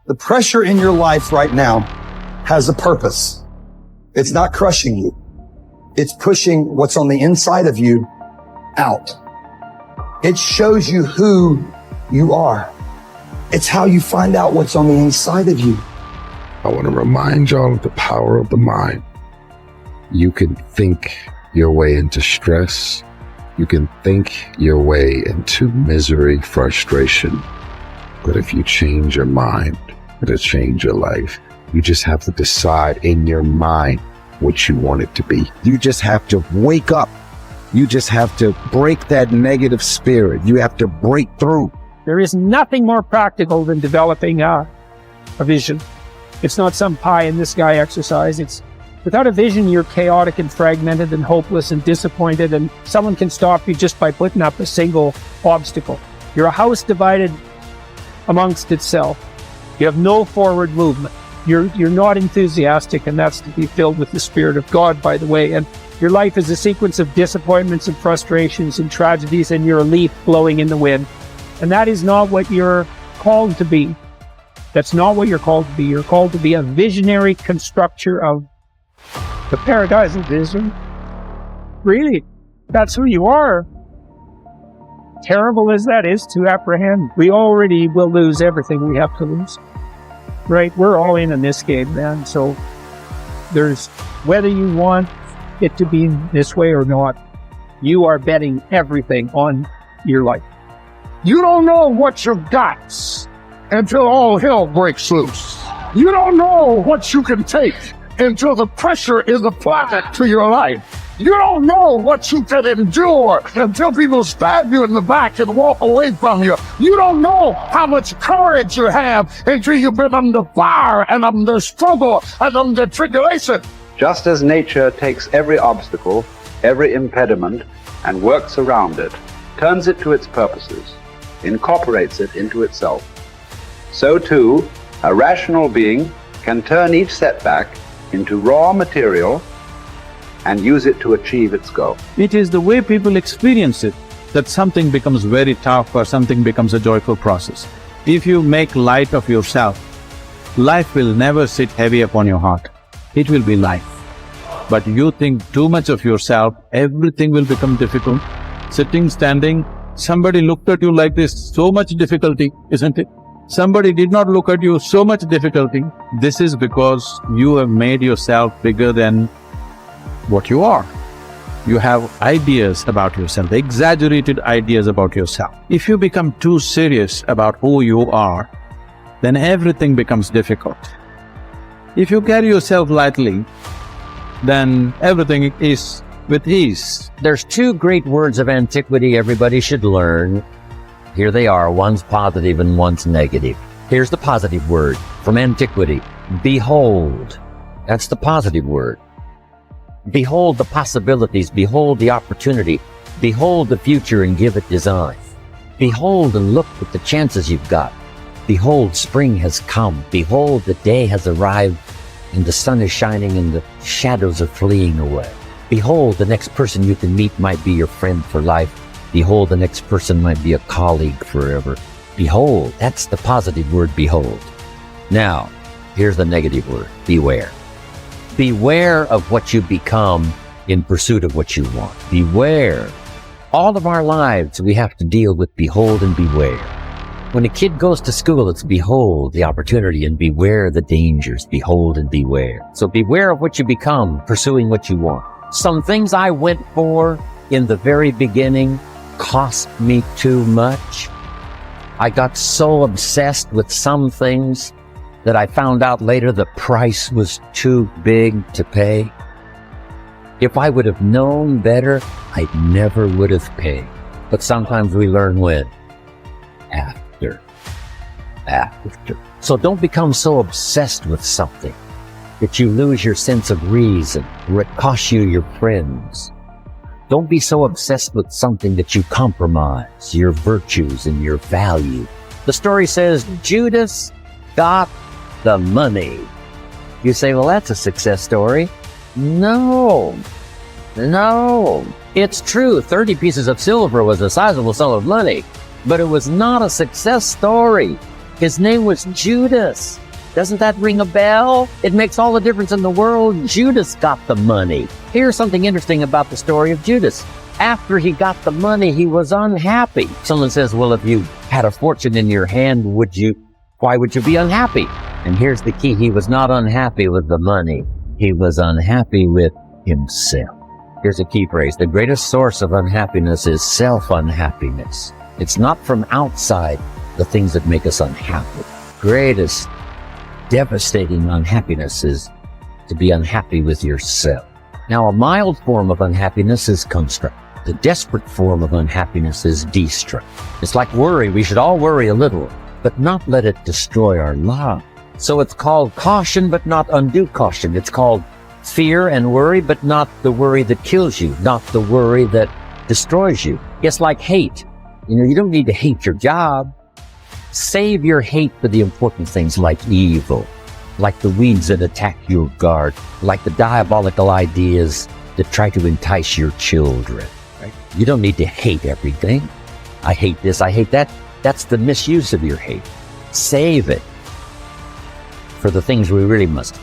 The pressure in your life right now has a purpose. It's not crushing you. It's pushing what's on the inside of you out. It shows you who you are. It's how you find out what's on the inside of you.
I want to remind y'all of the power of the mind.
You can think your way into stress. You can think your way into misery, frustration. But if you change your mind, it'll change your life. You just have to decide in your mind what you want it to be. You just have to wake up. You just have to break that negative spirit. You have to break through.
There is nothing more practical than developing a vision. It's not some pie in the sky exercise. It's without a vision, you're chaotic and fragmented and hopeless and disappointed, and someone can stop you just by putting up a single obstacle. You're a house divided amongst itself. You have no forward movement. You're not enthusiastic, and that's to be filled with the Spirit of God, by the way. And your life is a sequence of disappointments and frustrations and tragedies, and you're a leaf blowing in the wind. And that is not what you're called to be. That's not what you're called to be. You're called to be a visionary constructor of the paradise of vision. Really, that's who you are. Terrible as that is to apprehend, we already will lose everything we have to lose. Right? We're all in this game, man. So there's, whether you want it to be this way or not, you are betting everything on your life.
You don't know what you've got until all hell breaks loose. You don't know what you can take until the pressure is applied to your life. You don't know what you can endure until people stab you in the back and walk away from you. You don't know how much courage you have until you've been under fire and under struggle and under tribulation.
Just as nature takes every obstacle, every impediment, and works around it, turns it to its purposes, incorporates it into itself, so too, a rational being can turn each setback into raw material and use it to achieve its goal.
It is the way people experience it that something becomes very tough or something becomes a joyful process. If you make light of yourself, life will never sit heavy upon your heart. It will be life. But you think too much of yourself, everything will become difficult. Sitting, standing, somebody looked at you like this, so much difficulty, isn't it? Somebody did not look at you, so much difficulty. This is because you have made yourself bigger than what you are. You have ideas about yourself, exaggerated ideas about yourself. If you become too serious about who you are, then everything becomes difficult. If you carry yourself lightly, then everything is with ease.
There's two great words of antiquity everybody should learn. Here they are, one's positive and one's negative. Here's the positive word from antiquity, behold. That's the positive word. Behold the possibilities, behold the opportunity, behold the future and give it design. Behold and look at the chances you've got. Behold, spring has come. Behold, the day has arrived and the sun is shining and the shadows are fleeing away. Behold, the next person you can meet might be your friend for life. Behold, the next person might be a colleague forever. Behold, that's the positive word, behold. Now, here's the negative word, beware. Beware of what you become in pursuit of what you want. Beware. All of our lives, we have to deal with behold and beware. When a kid goes to school, it's behold the opportunity and beware the dangers. Behold and beware. So beware of what you become, pursuing what you want. Some things I went for in the very beginning cost me too much. I got so obsessed with some things that I found out later the price was too big to pay. If I would have known better, I never would have paid. But sometimes we learn when? After. So don't become so obsessed with something that you lose your sense of reason or it costs you your friends. Don't be so obsessed with something that you compromise your virtues and your value. The story says Judas got the money. You say, well, that's a success story. No. It's true, 30 pieces of silver was a sizable sum of money, but it was not a success story. His name was Judas. Doesn't that ring a bell? It makes all the difference in the world. Judas got the money. Here's something interesting about the story of Judas. After he got the money, he was unhappy. Someone says, well, if you had a fortune in your hand, why would you be unhappy? And here's the key. He was not unhappy with the money. He was unhappy with himself. Here's a key phrase. The greatest source of unhappiness is self-unhappiness. It's not from outside the things that make us unhappy. Greatest devastating unhappiness is to be unhappy with yourself. Now, a mild form of unhappiness is construct. The desperate form of unhappiness is destruct. It's like worry. We should all worry a little, but not let it destroy our lives. So it's called caution, but not undue caution. It's called fear and worry, but not the worry that kills you, not the worry that destroys you. It's like hate. You don't need to hate your job. Save your hate for the important things like evil, like the weeds that attack your garden, like the diabolical ideas that try to entice your children. Right? You don't need to hate everything. I hate this, I hate that. That's the misuse of your hate. Save it for the things we really must.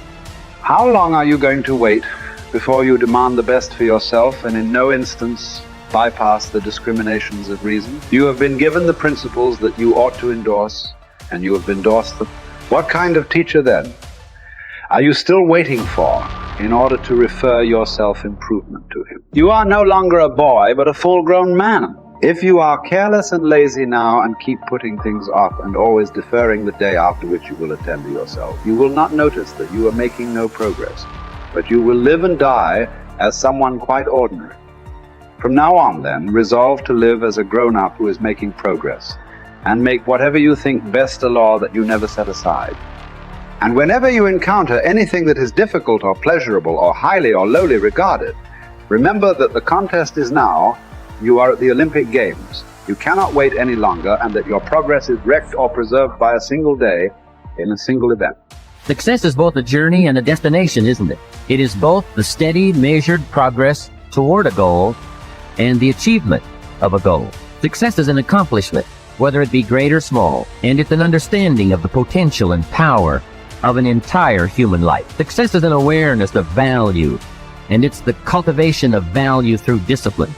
How long are you going to wait before you demand the best for yourself and in no instance bypass the discriminations of reason? You have been given the principles that you ought to endorse, and you have endorsed them. What kind of teacher then are you still waiting for in order to refer your self-improvement to him? You are no longer a boy, but a full-grown man. If you are careless and lazy now and keep putting things off and always deferring the day after which you will attend to yourself, you will not notice that you are making no progress, but you will live and die as someone quite ordinary. From now on, then, resolve to live as a grown-up who is making progress, and make whatever you think best a law that you never set aside. And whenever you encounter anything that is difficult or pleasurable or highly or lowly regarded, remember that the contest is now. You are at the Olympic Games. You cannot wait any longer, and that your progress is wrecked or preserved by a single day in a single event.
Success is both a journey and a destination, isn't it? It is both the steady, measured progress toward a goal and the achievement of a goal. Success is an accomplishment, whether it be great or small, and it's an understanding of the potential and power of an entire human life. Success is an awareness of value, and it's the cultivation of value through discipline.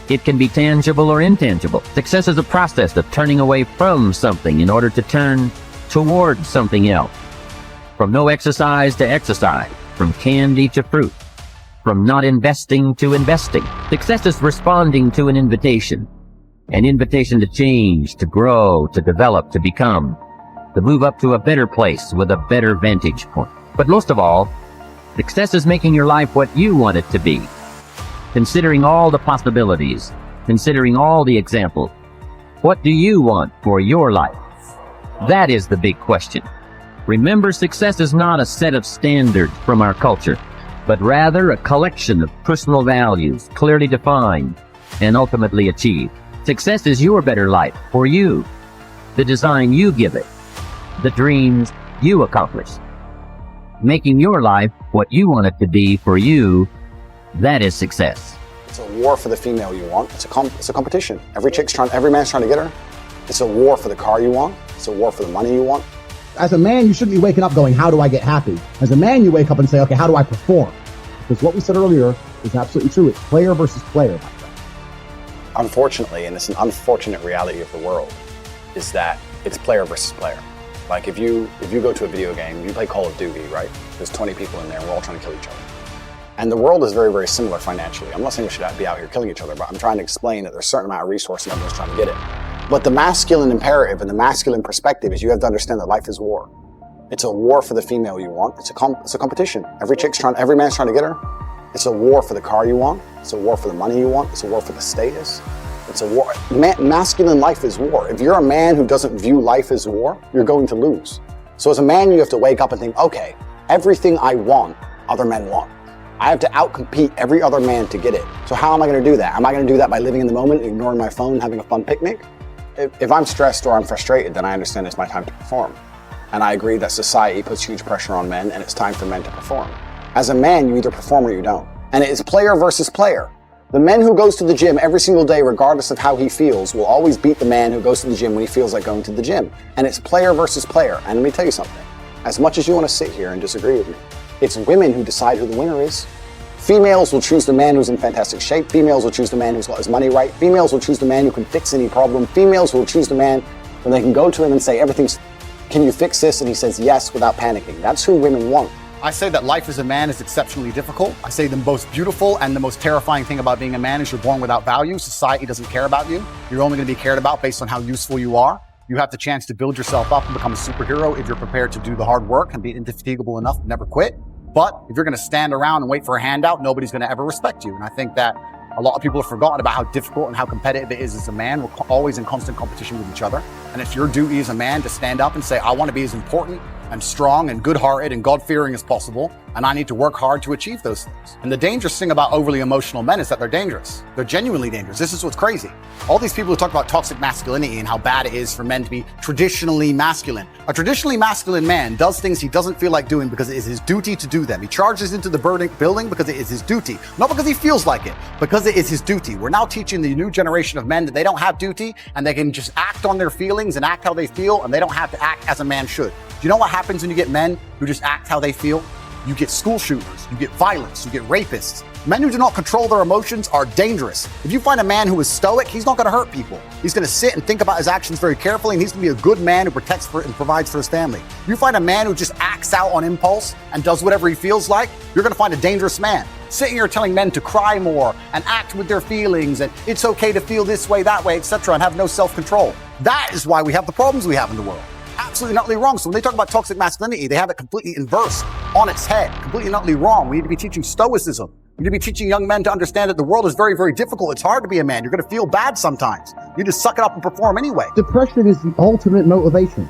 It can be tangible or intangible. Success is a process of turning away from something in order to turn toward something else. From no exercise to exercise, from candy to fruit, from not investing to investing. Success is responding to an invitation to change, to grow, to develop, to become, to move up to a better place with a better vantage point. But most of all, success is making your life what you want it to be. Considering all the possibilities, considering all the examples, what do you want for your life? That is the big question. Remember, success is not a set of standards from our culture, but rather a collection of personal values, clearly defined and ultimately achieved. Success is your better life for you, the design you give it, the dreams you accomplish. Making your life what you want it to be for you, that is success.
It's a war for the female you want. It's a competition. Every man's trying to get her. It's a war for the car you want. It's a war for the money you want.
As a man, you shouldn't be waking up going, how do I get happy? As a man, you wake up and say, okay, how do I perform? Because what we said earlier is absolutely true. It's player versus player.
Unfortunately, and it's an unfortunate reality of the world, is that it's player versus player. Like if you go to a video game, you play Call of Duty, right? There's 20 people in there, we're all trying to kill each other. And the world is very, very similar financially. I'm not saying we should be out here killing each other, but I'm trying to explain that there's a certain amount of resource and everyone's trying to get it. But the masculine imperative and the masculine perspective is you have to understand that life is war. It's a war for the female you want. It's a competition. Every man's trying to get her. It's a war for the car you want. It's a war for the money you want. It's a war for the status. It's a war. Masculine life is war. If you're a man who doesn't view life as war, you're going to lose. So as a man, you have to wake up and think, okay, everything I want, other men want. I have to outcompete every other man to get it. So how am I going to do that? Am I going to do that by living in the moment, ignoring my phone, and having a fun picnic? If I'm stressed or I'm frustrated, then I understand it's my time to perform. And I agree that society puts huge pressure on men and it's time for men to perform. As a man, you either perform or you don't. And it is player versus player. The man who goes to the gym every single day, regardless of how he feels, will always beat the man who goes to the gym when he feels like going to the gym. And it's player versus player. And let me tell you something. As much as you want to sit here and disagree with me, it's women who decide who the winner is. Females will choose the man who's in fantastic shape. Females will choose the man who's got his money right. Females will choose the man who can fix any problem. Females will choose the man when they can go to him and say, can you fix this? And he says yes without panicking. That's who women want.
I say that life as a man is exceptionally difficult. I say the most beautiful and the most terrifying thing about being a man is you're born without value. Society doesn't care about you. You're only going to be cared about based on how useful you are. You have the chance to build yourself up and become a superhero if you're prepared to do the hard work and be indefatigable enough to never quit. But if you're going to stand around and wait for a handout, nobody's going to ever respect you. And I think that a lot of people have forgotten about how difficult and how competitive it is as a man. We're always in constant competition with each other. And it's your duty as a man to stand up and say, I want to be as important and strong and good-hearted and God-fearing as possible, and I need to work hard to achieve those things. And the dangerous thing about overly emotional men is that they're dangerous. They're genuinely dangerous. This is what's crazy. All these people who talk about toxic masculinity and how bad it is for men to be traditionally masculine. A traditionally masculine man does things he doesn't feel like doing because it is his duty to do them. He charges into the building because it is his duty. Not because he feels like it, because it is his duty. We're now teaching the new generation of men that they don't have duty and they can just act on their feelings and act how they feel, and they don't have to act as a man should. Do you know what happens when you get men who just act how they feel? You get school shooters, you get violence, you get rapists. Men who do not control their emotions are dangerous. If you find a man who is stoic, he's not going to hurt people. He's going to sit and think about his actions very carefully, and he's going to be a good man who protects and provides for his family. If you find a man who just acts out on impulse and does whatever he feels like, you're going to find a dangerous man. Sitting here telling men to cry more and act with their feelings and it's okay to feel this way, that way, etc., and have no self-control. That is why we have the problems we have in the world. Absolutely and utterly wrong. So when they talk about toxic masculinity, they have it completely inversed on its head, completely and utterly wrong. We need to be teaching stoicism. We need to be teaching young men to understand that the world is very, very difficult. It's hard to be a man. You're going to feel bad sometimes. You just suck it up and perform anyway.
Depression is the ultimate motivation.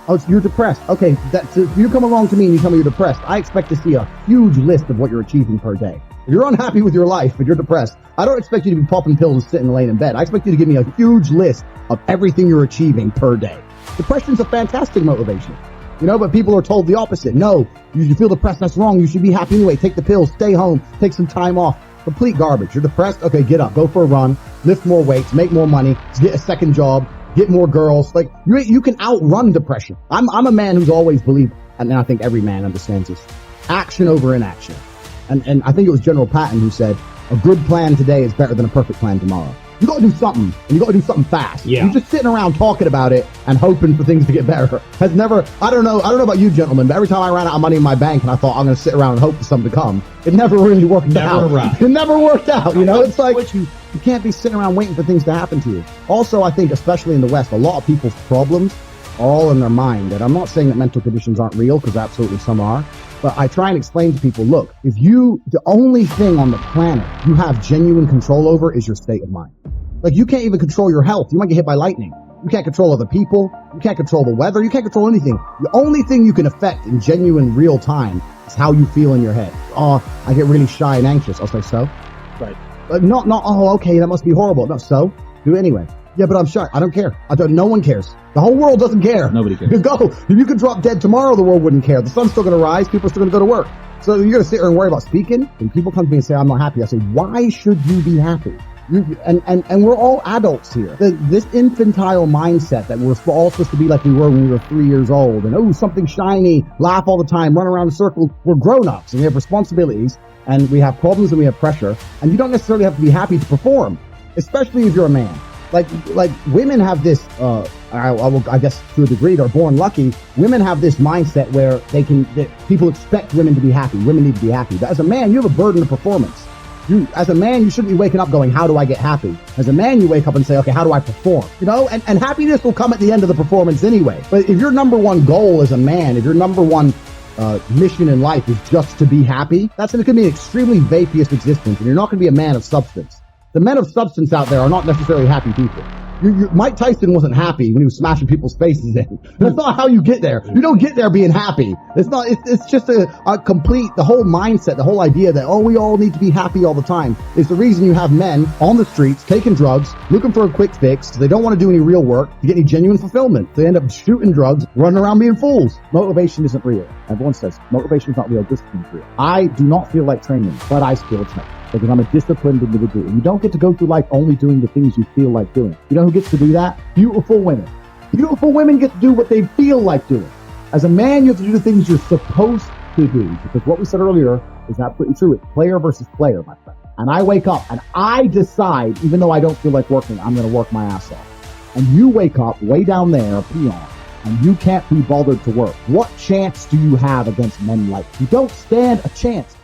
Oh, you're depressed. Okay, so if you come along to me and you tell me you're depressed, I expect to see a huge list of what you're achieving per day. If you're unhappy with your life, if you're depressed, I don't expect you to be popping pills and sitting laying in bed. I expect you to give me a huge list of everything you're achieving per day. Depression's a fantastic motivation, but people are told the opposite. No, you feel depressed, that's wrong. You should be happy anyway. Take the pills, stay home, take some time off. Complete garbage. You're depressed? Okay, get up, go for a run, lift more weights, make more money, get a second job, get more girls. Like, you can outrun depression. I'm a man who's always believed, and I think every man understands this, action over inaction. And I think it was General Patton who said, a good plan today is better than a perfect plan tomorrow. You got to do something, and you got to do something fast.
Yeah.
You just sitting around talking about it and hoping for things to get better has never. I don't know about you, gentlemen, but every time I ran out of money in my bank and I thought I'm going to sit around and hope for something to come, it never really worked out.
arrived.
It never worked out. You know, it's like you can't be sitting around waiting for things to happen to you. Also, I think, especially in the West, a lot of people's problems are all in their mind. And I'm not saying that mental conditions aren't real, because absolutely some are. But I try and explain to people, look, the only thing on the planet you have genuine control over is your state of mind. Like, you can't even control your health. You might get hit by lightning. You can't control other people. You can't control the weather. You can't control anything. The only thing you can affect in genuine real time is how you feel in your head. Oh, I get really shy and anxious. I'll say, so?
Right.
But not, oh, okay, that must be horrible. No, so? Do it anyway. Yeah, but I'm shy. I don't care. No one cares. The whole world doesn't care.
Nobody cares.
If you could drop dead tomorrow, the world wouldn't care. The sun's still going to rise. People are still going to go to work. So you're going to sit there and worry about speaking? When people come to me and say, I'm not happy, I say, why should you be happy? And we're all adults here. This infantile mindset that we're all supposed to be like we were when we were 3 years old, and oh, something shiny, laugh all the time, run around in circles. We're grown-ups and we have responsibilities and we have problems and we have pressure, and you don't necessarily have to be happy to perform, especially if you're a man. Like women have this, I guess to a degree, they're born lucky. Women have this mindset where people expect women to be happy. Women need to be happy. But as a man, you have a burden of performance. As a man, you shouldn't be waking up going, how do I get happy? As a man, you wake up and say, okay, how do I perform? You know, and happiness will come at the end of the performance anyway. But if your number one goal as a man, if your number one mission in life is just to be happy, that's going to be an extremely vaporous existence, and you're not going to be a man of substance. The men of substance out there are not necessarily happy people. Mike Tyson wasn't happy when he was smashing people's faces in. That's not how you get there. You don't get there being happy. It's just a complete, the whole mindset, the whole idea that, oh, we all need to be happy all the time is the reason you have men on the streets taking drugs, looking for a quick fix. They don't want to do any real work to get any genuine fulfillment. They end up shooting drugs, running around being fools. Motivation isn't real. Everyone says motivation is not real, discipline is real. I do not feel like training, but I still train, because I'm a disciplined individual. And you don't get to go through life only doing the things you feel like doing. You know who gets to do that? Beautiful women. Beautiful women get to do what they feel like doing. As a man, you have to do the things you're supposed to do, because what we said earlier is absolutely true. It's player versus player, my friend. And I wake up and I decide, even though I don't feel like working, I'm going to work my ass off. And you wake up way down there, peon, and you can't be bothered to work. What chance do you have against men like you? You don't stand a chance.